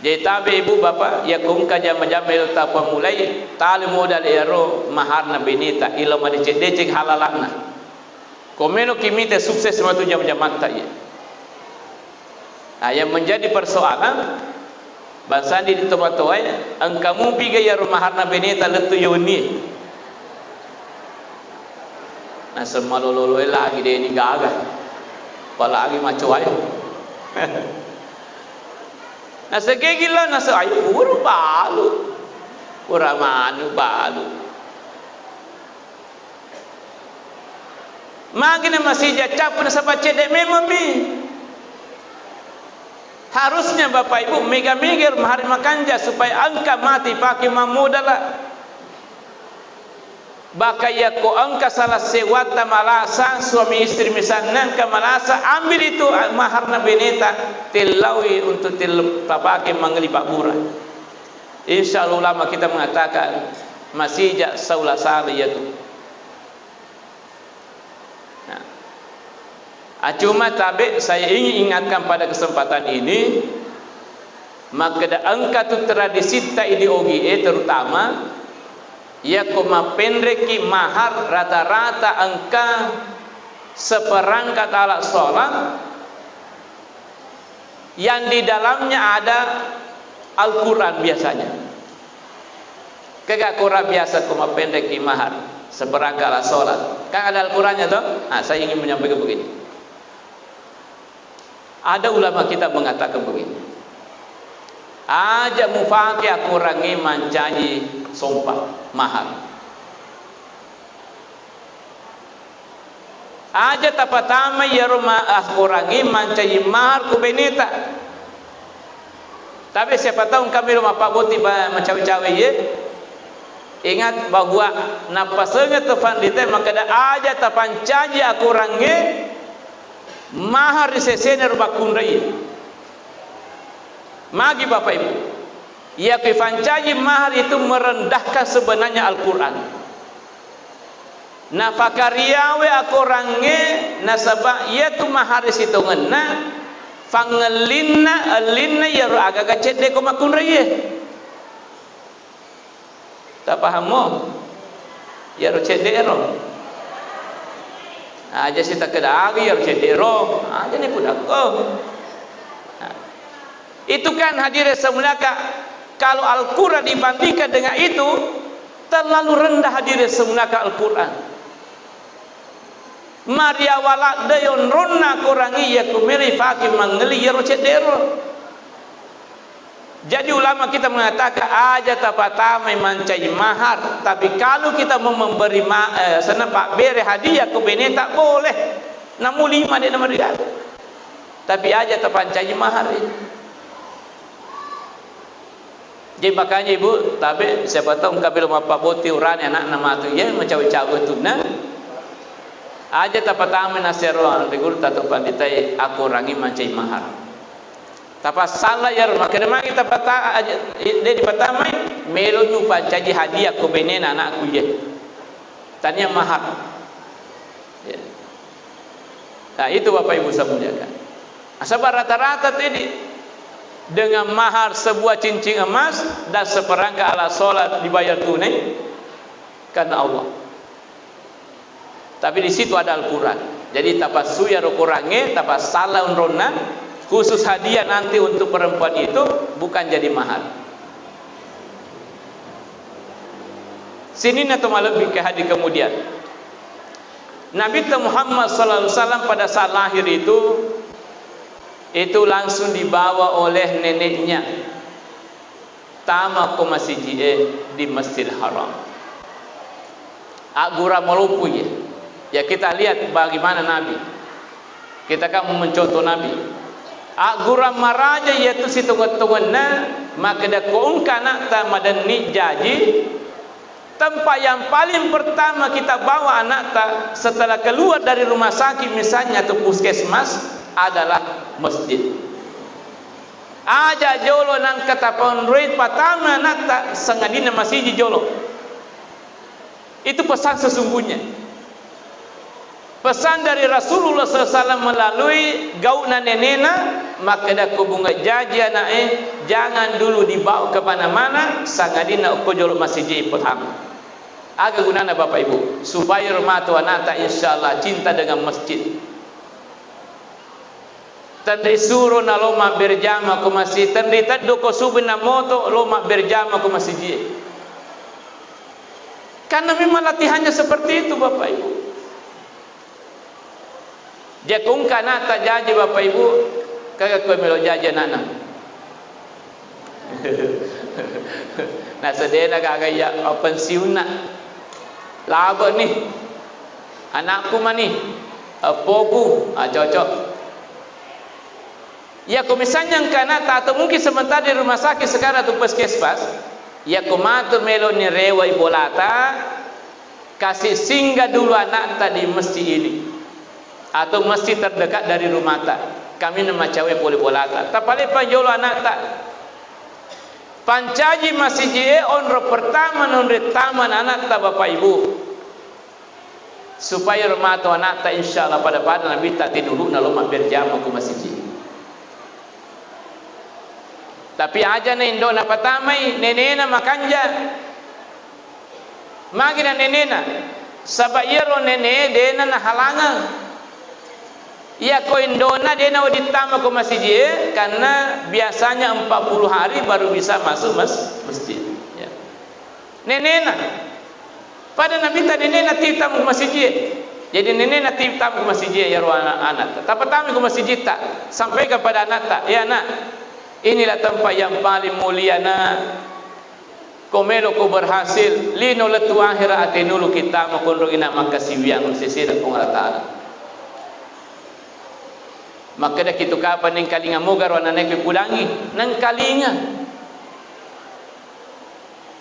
Jadi tabe ibu bapa ya kung kaja majam el tapa mulai tal modal ero mahar na benita ilo ma decek halalana. Komeno kimite sukses matu jam-jam mata ya. Nah, yang menjadi persoalan bangsa di tempat-tempat angkamu piga ya rumah harna beneta letu yoni. Nah semalololo lagi dia ini gagah, apalagi macam ayo. Nah segegila nasa ayo uru balu, uramanu balu. Magina masih jacap nasa pacedek memang bi. Harusnya Bapak Ibu mega-mega mahar makanja supaya angka mati pakai mamudala. Baka ya ko angka salah sewata malasa suami istri misalnya ke malasa ambil itu mahar na beneta tilawi untuk pakai mangeli bakura. Insyaallah ulama kita mengatakan masih jak saula sari itu. Nah, cuma tabe saya ingin ingatkan pada kesempatan ini, maka da angka tu tradisi ta ideologi terutama ya koma pendreki mahar rata-rata angka seperangkat alat sholat yang di dalamnya ada Al-Quran biasanya. Kagak Quran biasa koma pendreki mahar seperangkat alat sholat. Kan ada Al-Qurannya toh? Nah, saya ingin menyampaikan begini. Ada ulama kita mengatakan begini. Aja mufaki aku rangi mancaji sumpah mahal. Aja tapatama ya rumah aku rangi mancaji mahal ku beneta. Tapi siapa tahu kami rumah Pak Boti mencawi-cawi ye. Ingat bahwa napasnya tefan dite maka ada aja tapancaji aku rangi mahal di sesene rumah kundai. Magi Bapak Ibu, ya pifancaji mahar itu merendahkan sebenarnya Al-Quran. Nah fakariawe aku range nasabah ia tu mahar situ ngena fangelinna alinna ya agak cedek ko makun reye. Tak paham mo? Ya ro cedek ro. Aja sita kedagi ya ro cedek ro. Aja ni pudak ko. Itu kan hadirin semuanya, kalau Al-Quran dibandingkan dengan itu terlalu rendah hadirin semuanya Al-Quran. Maria walak dayon ronna kurangi ya kumiri fakir mangeli ya rocedero. Jadi ulama kita mengatakan aja tapatama mancai mahar, tapi kalau kita mau memberi senapak beri hadiah ke bene tak boleh. 65 dia nama dia. Tapi aja tapancai mahar ini. Jadi makanya ibu, tapi siapa tahu kabel apa boti uran anak nama tu ya mencawi-cawi tu na. Aja tapatama nasiron digur tatu panditai aku rangi mancai mahar. Tapa salah ya rumah kenapa kita patah aja dia dipatama melo nyu pancaji hadiah ku benen anakku ya. Tanya mahar. Ya. Nah itu Bapak Ibu saya muliakan. Asal rata-rata tadi dengan mahar sebuah cincin emas dan seperangkat alat solat dibayar tunai karena Allah. Tapi di situ ada Al-Quran. Jadi tapas suya kurangnya, tapas salah unrona, khusus hadiah nanti untuk perempuan itu bukan jadi mahar. Sini atau lebih ke hadis kemudian. Nabi Muhammad SAW pada saat lahir itu langsung dibawa oleh neneknya tama ke masjid di Masjidil Haram. Agura melupu ya kita lihat bagaimana Nabi. Kita kan mencontoh Nabi. Agura maraja yaitu si tunggu-tunggunya maka dah keungkana tamadan ni jaji. Tempat yang paling pertama kita bawa anak setelah keluar dari rumah sakit misalnya atau puskesmas adalah masjid. Aja jolo nang kata pondroid pertama anak sengadina masih di jolo. Itu pesan sesungguhnya. Pesan dari Rasulullah SAW melalui gauna nenena maka dah kubunga jaji anak jangan dulu dibawa ke mana-mana sengadina uko jolo masih di pertama. Aga gunana Bapak Ibu supaya rumah tu anak insyaallah cinta dengan masjid. Tandai suruh na loma berjama ku masjid, tandai taddo ko subina moto loma berjama ku masjid. Karena memang latihannya seperti itu Bapak Ibu. Jakung kana ta jaji Bapak Ibu kagak kowe melo jaji anak. Nah sedena kagak ya pensiun nak. Laba ni anakku mah ni poku cocok. Ya misalnya kanata atau mungkin sementara di rumah sakit sekarang tu puskesmas ya matur melo ni rewa ibolata kasih singgah dulu anak tak di masjid ini atau masjid terdekat dari rumah tak. Kami nama cewek boleh bolaka. Tak paling panjolo anak tak. Pancaji masjid onro pertama nonre taman anak tak bapak ibu. Supaya rumah tu anak tak insyaallah pada Nabi tak tidur na loma berjamaah ku masjid. Tapi aja na indo na patamay nenena makanja. Magina nenena sabayero nene dena na halangan. Ia ko indona dena ditama ku masjid karena biasanya 40 hari baru bisa masuk masjid. Ya. Nenena pada Nabi tak nenena titam ku masjid. Jadi nenena titam ku masjid ya anak. Tak pertama ku masjid tak sampai kepada anak tak. Ya anak, inilah tempat yang paling mulia nak. Komelo ko berhasil lino letu akhirat atenulu kita makondro ina makasiwiang sisir kong rata. Maka dah kita kapan neng kalinga mogar wana nek pudangi nang kalinga.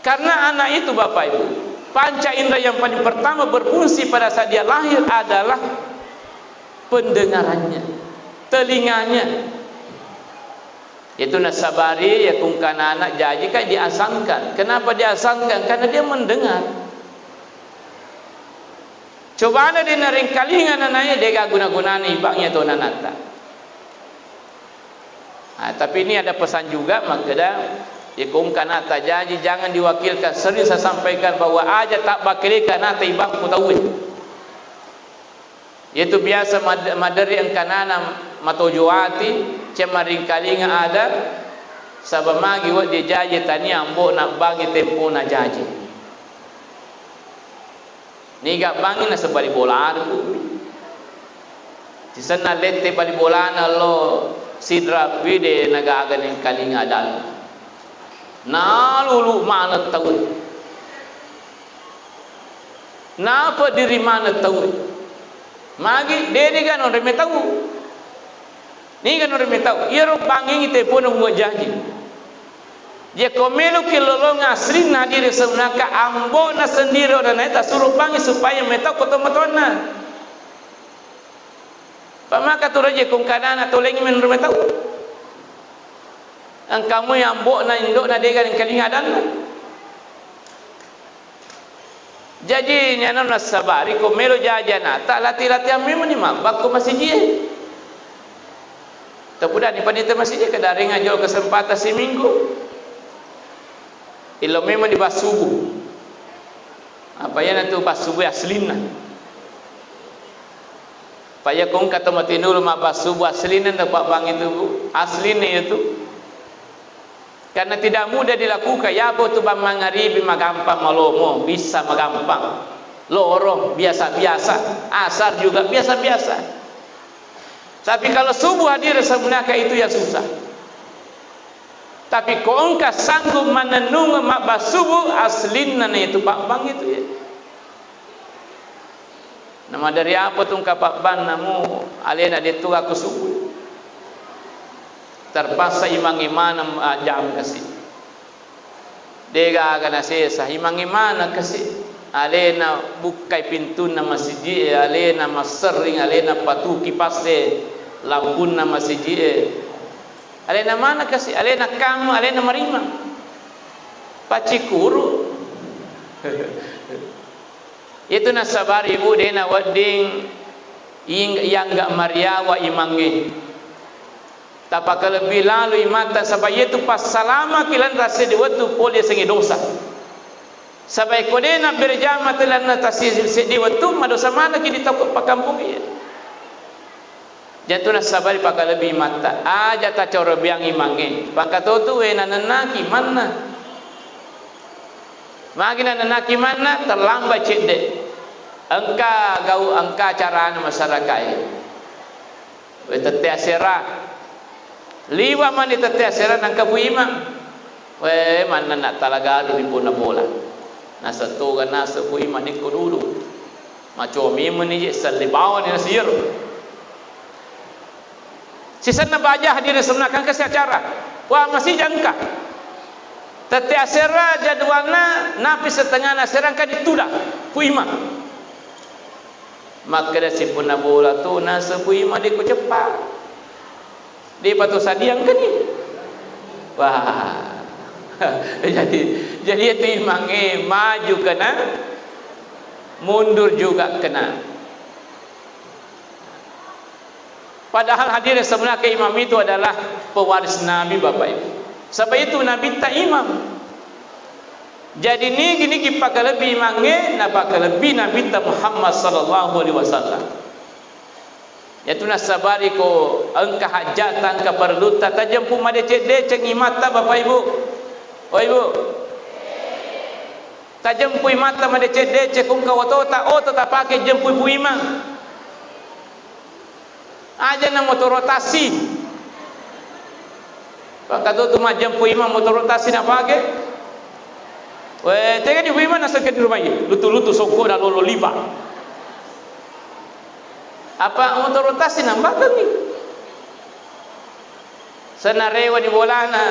Karena anak itu bapak ibu, panca indera yang paling pertama berfungsi pada saat dia lahir adalah pendengarannya, telinganya. Itu nasabari ya kungkana anak jadi kan diasangkan. Kenapa diasangkan? Karena dia mendengar. Coba ada dia naring kalingan anaknya dia guna-guna ibaknya tu nanata. Tapi ini ada pesan juga maka dah ya kungkana tak jadi jangan diwakilkan. Sering saya sampaikan bahawa aja tak bakilkan nata ibak ku tahu. Itu biasa madari ang kanana matojoati cemaring kalinga ada sabamagi wa di jaji tani ambo nak bagi tempo na jaji ni gak bangi na sebali bola di sana lette bali bola na lo sidra pide nagaga ning kalinga dal na lulu mana tahu na pa diri mana tahu magi dede kan orang tahu ni kan orang tahu iro bangi te pun ngu janji dia komelo kilolong asri na diri sebenarnya ambo na sendiri orang itu suruh bangi supaya metau kotomatona pamaka tu raja kung kanana tu lengi men rumah tahu ang kamu yang ambo na indok na dega yang kalingadan. Jadi nyana nasabari ko melo jajana tak lati-lati ammi menima bakko masjid. Tapuda ni panita masjid ke daring ajol kesempatan seminggu. Ilo memang di basubuh. Apa ya tu basubuh aslina. Paya kong kata matinul ma basubuh aslina dapat bang itu aslina itu. Karena tidak mudah dilakukan. Ya bo tu bang mangaribi magampang malomo bisa magampang. Lorong biasa-biasa, asar juga biasa-biasa. Tapi kalau subuh hadir sebenarnya itu yang susah. Tapi kau engkau sanggup menenung mak subuh aslina itu pak bang itu ya. Nama dari apa tu engkau pak bang namu alena itu aku subuh. Terpaksa imang-imana jam kasih. Dega akan asesa imang-imana kasih. Alena bukai pintu na masjid, alena masering, alena patuki paste lampun na masjid. Alena mana kasih? Alena kamu, alena marima. Pacikuru. Itu nasabar ibu dena wading yang enggak mariawa imangi. Tapi kalau bilalu imata sampai itu pas salama kilan rasa diwatu boleh sengi dosa. Sampai kodena berjamaah telan natasi diwatu madosa mana kini takut pakampung ya. Jatuh nasabari pakai lebih mata. Aja tak coro biang imangi. Pakai tu wena nanaki mana? Magina nanaki mana terlambat cedek. Engka gau engka caraan masyarakat. Wetetea serah. Liwa man itetea serah nangka bu imam. We mana nak talaga di puna bola. Nasa tu kan nasa bu imam ni kududu. Macam imam ni selibawan ni nasir. Sisan na baja hadir sebenarnya kasih acara. Wah masih jangka. Tati asera jadwalna napi setengah naseran kan itu dah puima. Maka dah si pun bola tu nasa puima dia ku cepat. Dia patut sadiang ke ni? Wah. jadi itu imam maju kena, mundur juga kena. Padahal hadirin sebenarnya imam itu adalah pewaris Nabi Bapak Ibu. Sebab itu Nabi tak imam. Jadi ni gini kita lebih imamnya, napa lebih Nabi ta Muhammad sallallahu alaihi wasallam. Yaitu nasabari ko engkah hajatan ka perluta tajam pu made cede ceng imata Bapak Ibu. Oh Ibu. Tajam pu imata made cede cekung ka watota tak pakai jempu ibu imam. Aja na motor rotasi. Pakado tu majam pu imam motor rotasi nak pakai. Weh, tengok ni ibu imam nak sakit di rumah ini. Lutu-lutu sokok dah lolo liba. Apa motor rotasi nampak ni? Senarewa di bolana.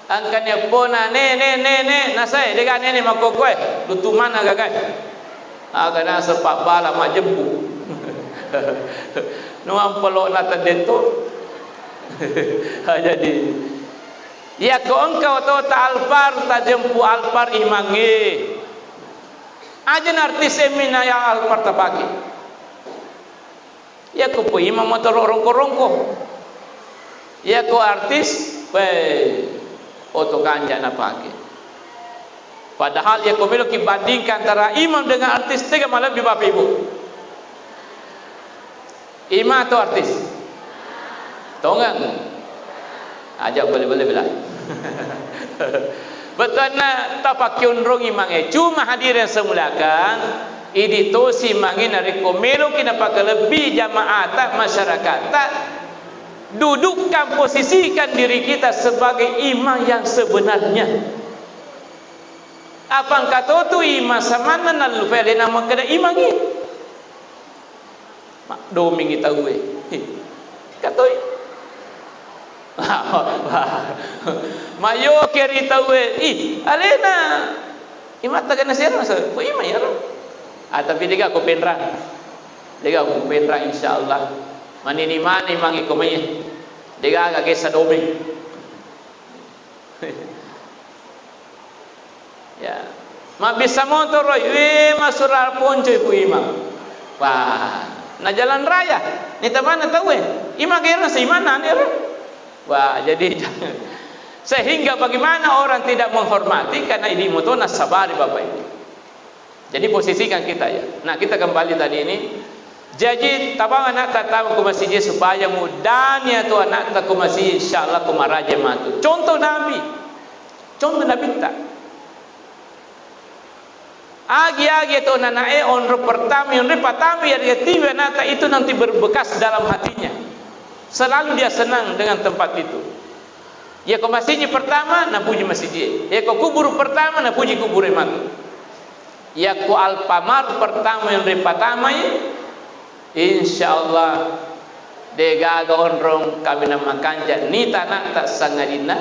Angkanya pona ne nasai dengan ne makokoi. Lutu mana gagai? Agak sepak bala mak jempu. Nuam pelok nata dento. Jadi ya ko engkau tahu ta alfar ta jempu alfar imange. Ajen artis semina ya alfar ta pagi. Ya ko pu imam motor rongko-rongko. Ya ko artis oto kanja na pagi. Padahal ya ko melo kibandingkan antara imam dengan artis tiga malam di Bapak Ibu. Imam atau artis? Tahu enggak? Ajak boleh-boleh bilang. Betul na tapakyun rong imang cuma hadirin semulakan idi tosi mangin ari komelo kina pakalebih jamaah tak masyarakat tak dudukkan posisikan diri kita sebagai imam yang sebenarnya. Apa kata tu imam sama nalu fele nama kada imam ni. Mak doming kita gue. Kata mayo keri tahu alena imata kana sira masa ko ima ya tapi diga ko penra insyaallah manini mani mangi ko mai diga ga gesa doming ya ma bisa motor masurar poncoy ku ima wah na jalan raya ni tamana tahu ima kira sa imana ni wah, jadi sehingga bagaimana orang tidak menghormati karena ini mutona sabari Bapak Ibu. Jadi posisikan kita ya. Nah, kita kembali tadi ini. Jadi tabang anak tahu ke masjid supaya mudahnya tu anak tak ke masjid insyaallah ke maraja matu. Contoh Nabi tak. Agi-agi tu anak onro pertama yang dia tiba nata itu nanti berbekas dalam hatinya. Selalu dia senang dengan tempat itu. Ya ko masjid pertama na puji masjid. Ya ko kubur pertama na puji kubur matu. Ya ko alpamar pertama yang pertama insyaallah degaga onrong kami nama kanja ni tanah tak sangadina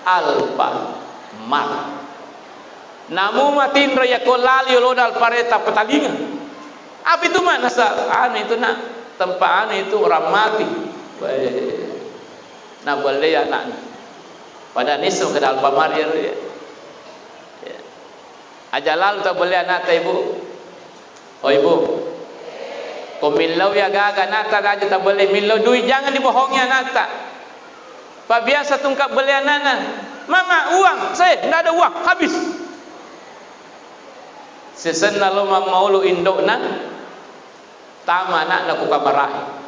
alpamar. Namu matin raya ko lali lodal pareta petalinga. Apa itu mana anu itu nak tempat anu itu orang mati. Nah boleh anak pada nisum ke dalam pamar ya. Ajalal tak boleh anak tak ibu. Oh ibu. Kau milau ya gaga nata aja tak boleh milau duit jangan dibohongi anak tak. Pak biasa tungkap beli anak. Mama uang saya tidak ada uang habis. Sesen lalu mau lu indok nak tama nak nak kukabarai.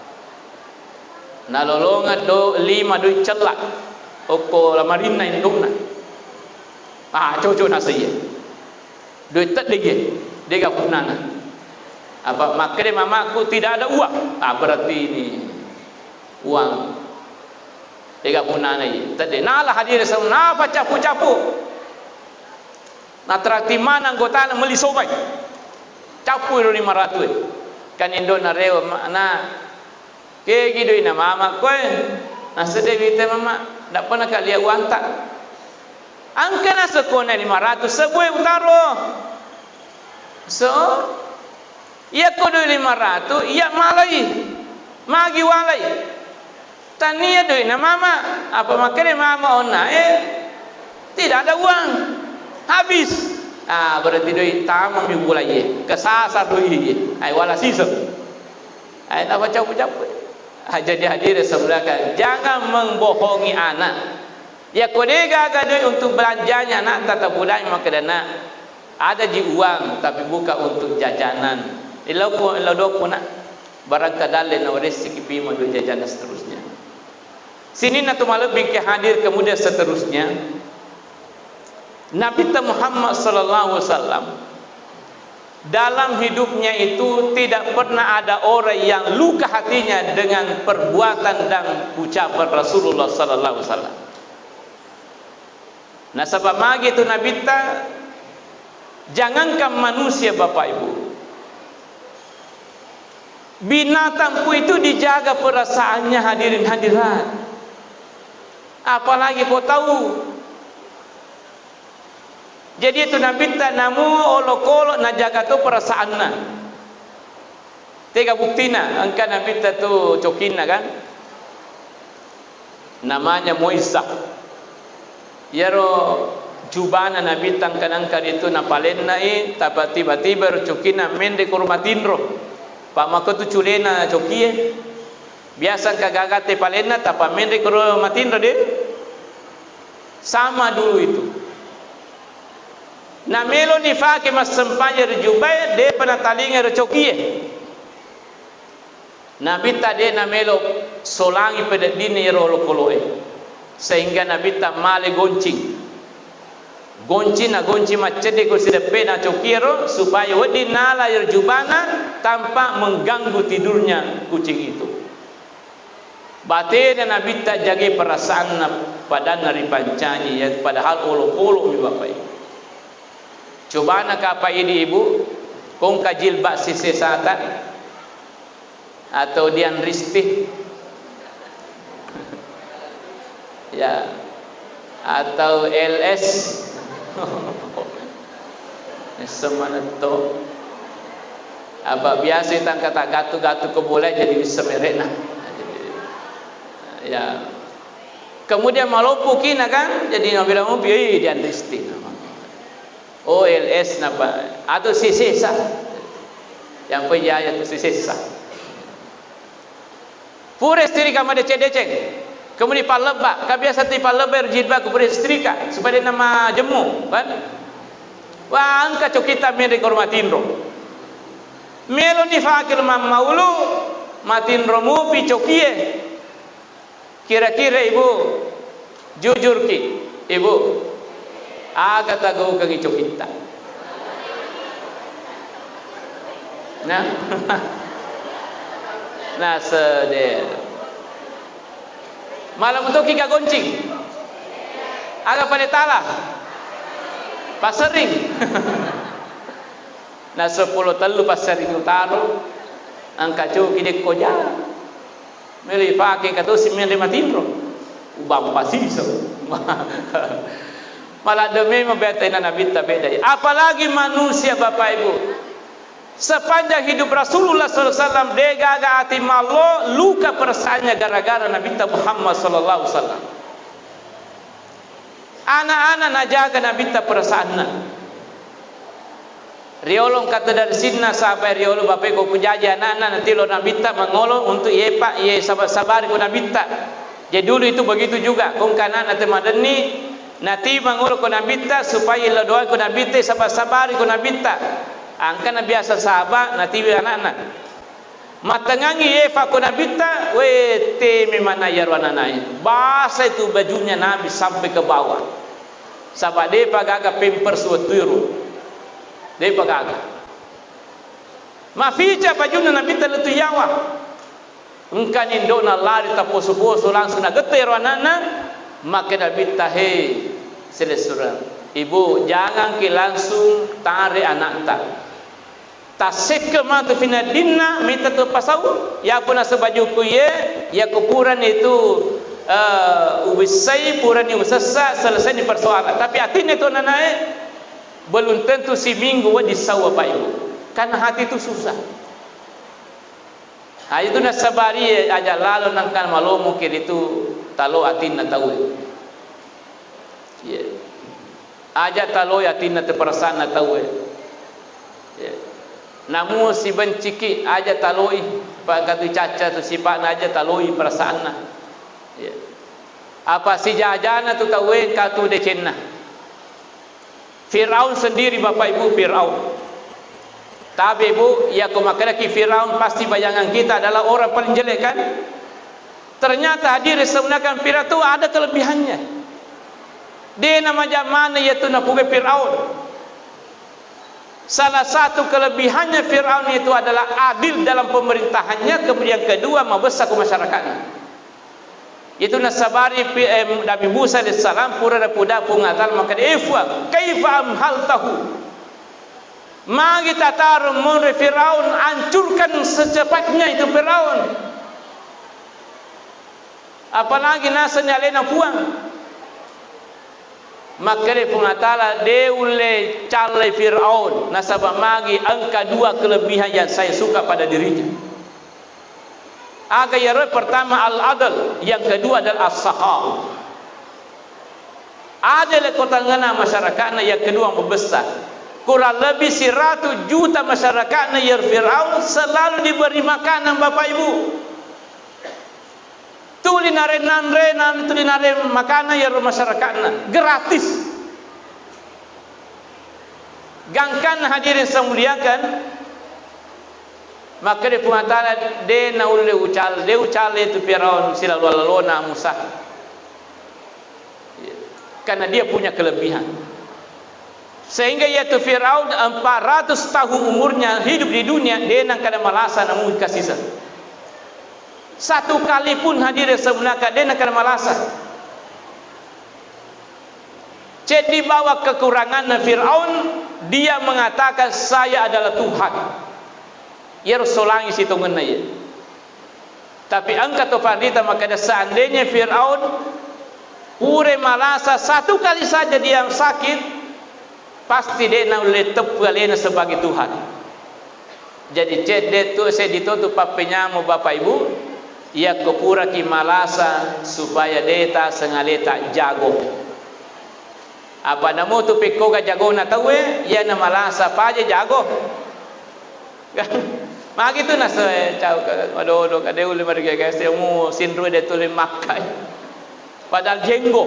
Nalolongan do 5 duit celak. Oko lamarina indok nak. Cocok nak saya. Duit tak lagi. Dia gak pernah nak. Apa makanya mamaku tidak ada uang. Berarti ini uang. Dia gak pernah nak. Tadi nalah hadir semua. Apa capu-capu. Na trakti mana anggota na meli sobai. Capu 500. Kan indo na rewa na ke gido ina mama ko na sede vite mama dak pernah kali uang tak. Angka na sekone 500 sebuah utaro. So, ia kodo 500, ia malai. Magi walai. Tania doi na mama. Apa makanya mama ona tidak ada uang. Habis. Berarti doi tamam mi bulai. Kesasar doi. Ai wala sisa. Ai tak baca-baca. Jadi hadirin sekalian, jangan membohongi anak. Ya kodega gadoi untuk belanjanya nak tata budaya maka dana ada ji uang tapi bukan untuk jajanan. Ilauku nak barang kadale na rezeki pima do jajanan seterusnya. Sini na tu malebih ke hadir kemudian seterusnya. Nabi Muhammad sallallahu alaihi wasallam dalam hidupnya itu tidak pernah ada orang yang luka hatinya dengan perbuatan dan ucapan Rasulullah sallallahu alaihi wasallam. Nah sebab magi itu Nabi ta, jangankan manusia Bapak Ibu, binatang pun itu dijaga perasaannya hadirin hadirat. Apalagi kau tahu. Jadi itu Nabi ta namu olok-olok na jaga tu perasaannya. Tiga buktina, angka Nabi ta tu cokina kan. Namanya Moisah. Yaro jubana Nabi tangkan-angkan itu napalen nai tapi tiba-tiba cukina mende kurmatinro pak mako tu culena cokie biasa kagagate palena tapi mende kurmatinro de sama dulu itu na melo ni fake mas sempanya jubai de panatalinga cokie Nabi tadi na melo solangi pada dini rolo koloe sehingga Nabi tak male goncing na gonci macede ko sida pena cokiro supaya wedi nala jubana tanpa mengganggu tidurnya kucing itu. Batena Nabi tak jaga perasaan pada nari pancani ya padahal olo-olo mi bapak ibu. Coba nak apa ini ibu? Kong kajil bak sisi satan atau dian ristih ya atau LS semana to apa biasa tang kata gatu-gatu ke boleh jadi semerena ya kemudian malopu kina kan jadi nabi ramu pi dian risti nama OLS napa atau sisa yang penjaya tu sisa pura istri kamade cedeceng kemudian palebak, kebiasaan ti palebak jilbab kepada setrika supaya nama jemu, kan? Wah, angka cokita mende kormatinro. Melo ni fakir maulu matinro mu pi cokie. Kira-kira ibu jujur ki, ibu aga tago kagi cokita. Nah, nah sedih. Malam itu kita goncing agak pada talah pasering nah 10 telu pasering utaro angka cu kide koja meli pake kato si meli matinro ubam pasiso malah demi membeta Nabi beda apalagi manusia Bapak Ibu sepanjang hidup Rasulullah SAW dega hati malo luka perasaannya gara-gara Nabi Muhammad SAW. Anak-anak najaga Nabi perasaannya. Riolong kata dari sini sampai riolong bapak ko pujaji anak-anak nanti lo Nabi mengolong untuk ye pak ye sabar-sabar ko Nabi. Jadi dulu itu begitu juga. Kong kanan nanti madeni nanti mengolong ko Nabi supaya lo doa ko Nabi sabar-sabar ko Nabi. Angka na biasa sahabat nanti anak-anak matangangi eva ko nabita we te memana yarwana nai bahasa itu bajunya Nabi sampai ke bawah sahabat dia pagaga pampers weturu dia pagaga maficha bajunya Nabi letu yawa engkan indona lari taposo-poso langsung nagete yarwana maka Nabi tahe selesura ibu jangan ke langsung tarik anak tak tasik ke mata fina dinna minta tu pasau ya pun sebaju ku ye ya kupuran itu ubisai purani usasa selesai di persoalan. Tapi hatinya tu naik belum tentu si minggu disau Bapak Ibu. Karena hati itu susah. Itu nak sabari aja lalu nangkan malu mungkin itu talo atin na tahu. Ya. Aja talo atin na terperasaan na tahu. Ya. Namun si benciki aja taloi pak katu caca tu sifat aja taloi perasaan na. Ya. Apa si jajana tu tahu katu decenna. Firaun sendiri Bapak Ibu Firaun. Tapi Bu, ya kumakalaki Firaun pasti bayangan kita adalah orang paling jelek kan? Ternyata hadir sebenarnya Firaun itu ada kelebihannya. Dia nama zaman yaitu napuge Firaun. Salah satu kelebihannya Firaun itu adalah adil dalam pemerintahannya, kemudian kedua membesar ke masyarakatnya. Itu nasabari Nabi Musa alaihissalam pura puda pungatal maka ifwa kaifa amhaltahu. Mari tatar mun Firaun hancurkan secepatnya itu Firaun. Apalagi nasanya lena puang. Maka dia pungatala deule cale Firaun nasabah magi angka dua kelebihan yang saya suka pada dirinya. Aga yang pertama al-adl, yang kedua adalah as-sakha. Adil kotangana masyarakatnya, yang kedua membesar. Kurang lebih 100 juta masyarakatnya yang Firaun selalu diberi makanan Bapak Ibu. Tulinare makanan yang masyarakatnya gratis. Gangkan hadirin saya muliakan. Maka dia pengatakan dia naul dia ucal itu Firaun sila lalona Musa. Karena dia punya kelebihan. Sehingga yaitu Firaun 400 tahun umurnya hidup di dunia dia nang kada malasa namun kasih satu kali pun hadir sebenarnya dia nang kada malasa. Jadi bawa kekurangan Firaun dia mengatakan saya adalah Tuhan. Ya Rasulullah isi tungan na ya. Tapi angkat tu pardita maka seandainya Firaun pure malasa satu kali saja dia sakit, pasti dia nak letep kalian sebagai Tuhan. Jadi cedek tu saya ditutup papenya mu Bapak Ibu, ia kepura ki malasa supaya deta sengaleta jago. Apa namu tu pikoga jago na tahu ia na malasa paje jago. Magi tu nasa cau aduh kade uli marga guys mu sinru de tuli makai padahal jenggo.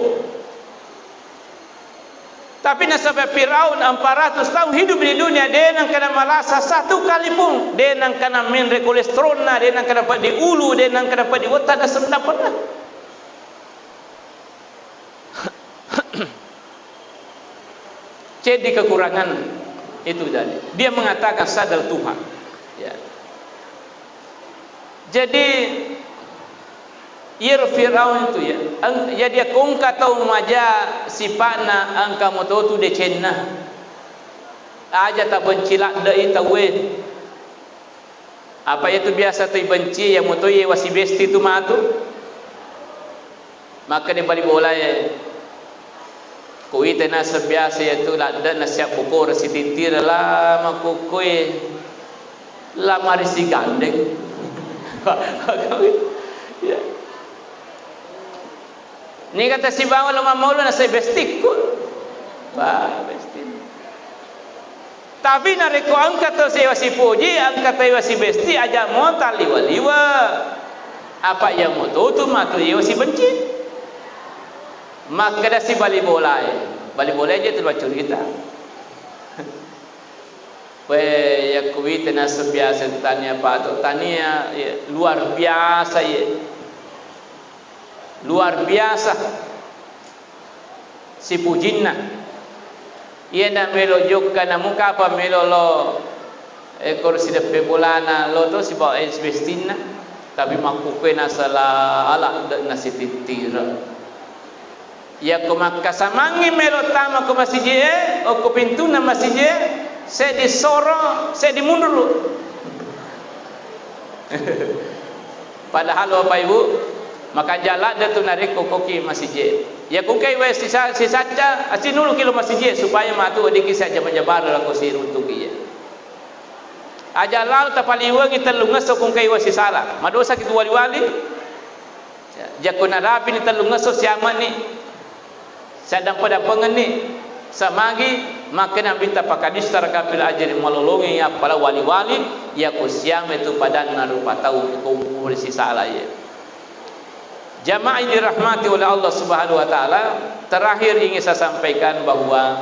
Tapi nasabah Firaun 400 tahun hidup di dunia dia nang kena malasa satu kali pun dia nang kena minre kolesterol na dia nang kena di ulu dia nang kena di otak dah senda pernah. Jadi kekurangan itu tadi dia mengatakan sadar Tuhan ya. Jadi ia Firaun itu ya dia kongka tahu maja sipana angka moto tu de cenna aja tak bencilak dai tahu apa itu biasa tu benci yang moto ye wasi besti tu matu maka dia balik bola ya kui tena sebiasa itu lah dan siap pukul si titir lah makukui lah mari si gandeng. Ya. Ni kata si bawa lama maulu na saya bestik pun. Wah, bestik. Tapi nareko angkat tu saya wasi puji, angkat tu wasi besti aja mau taliwa-liwa. Apa yang mau tu matu ia wasi benci. Maka dah si balik bola aja tu baca kita. Ya kuit na sebiasa tania pato tania ya, luar biasa ya. Luar biasa si pujinna ia na melo jokka na muka apa melo lo ekor si depe bolana lo to si bawa bestina tapi makuke na sala ala na si titira ya kumakasamangi melo tama ko masije o ko pintu na masije saya disorong, saya dimundur. Padahal Bapak Ibu, maka jalak dia tu narik kokoki masjid. Ya kukai we si saja asinulu kilo masjid supaya matu adik kisah jaman-jaman la ko siru tu kiye. Aja lau tapaliwa kita lungas so kukai we si sala. Madosa kitu wali-wali. Jakuna rapi ni talungas so siaman ni. Sadang pada pengeni samagi maka nabi tapakadis tarakapil ajri malolongi ya pala wali-wali ya kusiam itu pada narupa tahu ko si sala ye. Jamaah yang dirahmati oleh Allah Subhanahu wa taala, terakhir ingin saya sampaikan bahwa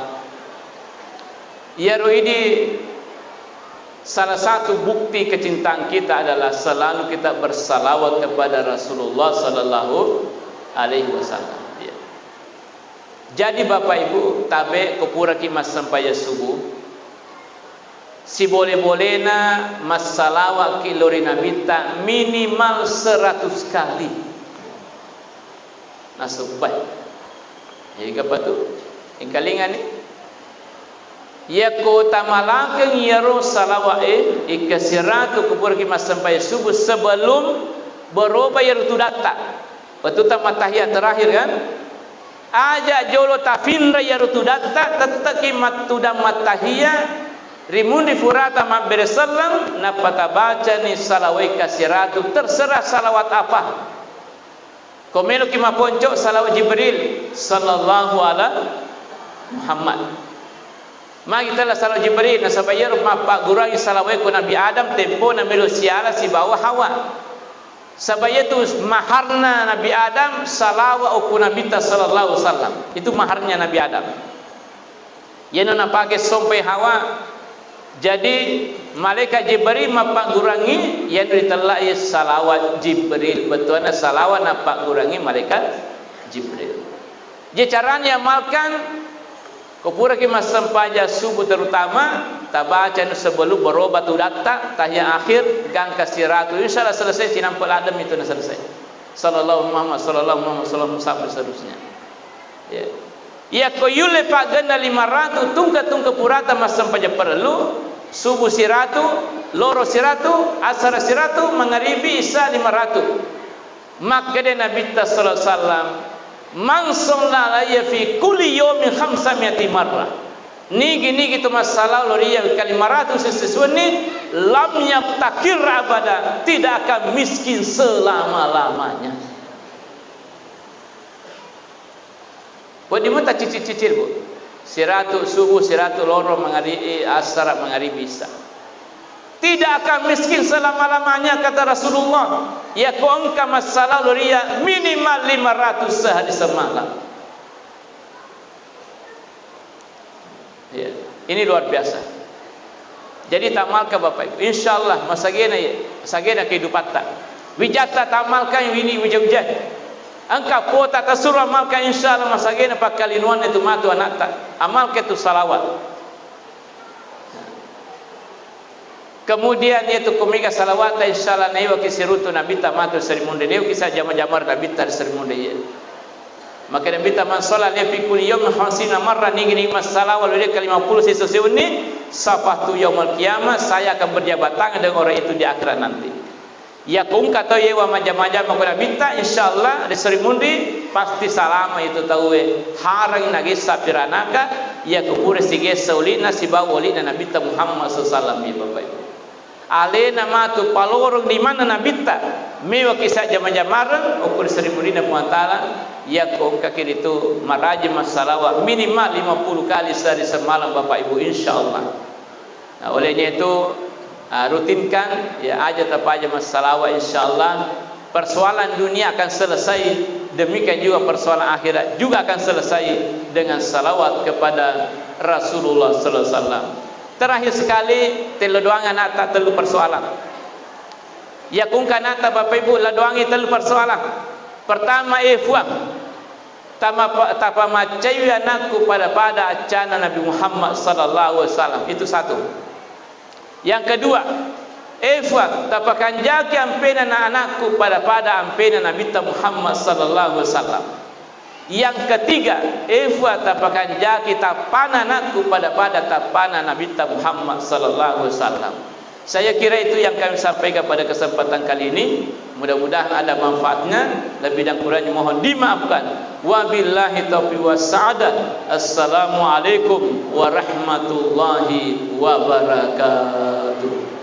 ini salah satu bukti kecintaan kita adalah selalu kita bersalawat kepada Rasulullah sallallahu alaihi wasallam. Jadi Bapak Ibu, tabe kupura ki mas sampai subuh. Si boleh-bolehna mas salawat ki lori nabita minimal 100 kali. Nasubay. Jadi apa tu? Yang kalingan ni. Ya ko tamalakang yaro salawat ikasiratu kupura ki mas sampai subuh sebelum berubah yarutu data. Betul tak matahiyat terakhir kan? Aja jolo tafinra yarutu data tataki matuda matahiyat rimundi furata mabberesallam napata baca ni salawai kasiratu terserah salawat apa. Komelo ki maponco salawat Jibril sallallahu ala Muhammad. Magi tala salawat Jibril na sabayar mapa gurangi salawai ko Nabi Adam tempo na melo siara si bawah Hawa. Sabaya itu maharna Nabi Adam salawat uku Nabi sallallahu alaihi wasallam. Itu maharnya Nabi Adam. Yana na pakai sampai Hawa. Jadi malaikat Jibril mapak gurangi yang ditelai salawat Jibril. Betulnya salawat napak gurangi malaikat Jibril. Jadi caranya amalkan kupura ki masampaja subuh terutama tabaca sebelum berobat data tahiyat akhir gang kasiratu insyaallah selesai sinampel adam itu na selesai. Sallallahu Muhammad sallallahu Muhammad sallallahu sampai seterusnya. Ya. Ya koyule pak ganda 500 tungka purata masampaja perlu subuh siratu, loro siratu, asar siratu, maghribi isya 500. Maka de Nabi sallallahu alaihi wasallam man salla alayya fi kulli yawmin 500 marrah. Nigi tu masalah loriya kalimaratu sesuani lam yaftakir abada, tidak akan miskin selama-lamanya. Buat di mata cicil-cicil bu. Siratu subuh, siratu loro, menghari asar, menghari bisa. Tidak akan miskin selama-lamanya kata Rasulullah. Ya kuangka masalah loriya minimal 500 sehari semalam. Ya, ini luar biasa. Jadi tamalkan Bapak Ibu. Insyaallah masagena kehidupan tak. Wijata tamalkan ini wujud-wujud. Angka kota kasur amalkan insyaallah masagena pakalinuan itu matu anak tak. Amalkan itu salawat. Kemudian itu kumika salawat insyaallah naiwa kisirutu nabi tamatu serimunde neu kisah jamar nabi tar serimunde ye. Maka nabi taman salat dia fi kulli yawm 50 marrah ningini masalah walau dia kali 50 sesuatu ini safatu yaumul qiyamah saya akan berjabat tangan dengan orang itu di akhirat nanti. Ya kum kata ye wa majam-majam maka nabi ta insyaallah di serimunde pasti salama itu tahu harang nagi sapiranaka ya kubur sige saulina sibawolina nabi Muhammad sallallahu alaihi wasallam. Alena matu palorong di mana Nabi ta mewa kisah zaman-zaman ukur seribu rina muatala ya kong kakir itu maraji masalawat minimal 50 kali sehari semalam Bapak Ibu insyaallah. Nah, olehnya itu rutinkan ya aja tapaja masalawat insyaallah. Persoalan dunia akan selesai, demikian juga persoalan akhirat juga akan selesai dengan salawat kepada Rasulullah sallallahu alaihi wasallam. Terakhir sekali telu doangan nata telu persoalan. Ya kungkan nata Bapak Ibu la doangi telu persoalan. Pertama ifwam tapa macayu anakku pada acana Nabi Muhammad sallallahu alaihi wasallam itu satu. Yang kedua ifwam tapakan jaki ampena anakku pada ampena Nabi Muhammad sallallahu alaihi wasallam. Yang ketiga, ifwa tapakan jaki tapana anakku pada tapana Nabi Muhammad sallallahu alaihi wasallam. Saya kira itu yang kami sampaikan pada kesempatan kali ini. Mudah-mudahan ada manfaatnya. Lebih dan kurangnya mohon dimaafkan. Wabillahi taufiq wassadah. Assalamualaikum warahmatullahi wabarakatuh.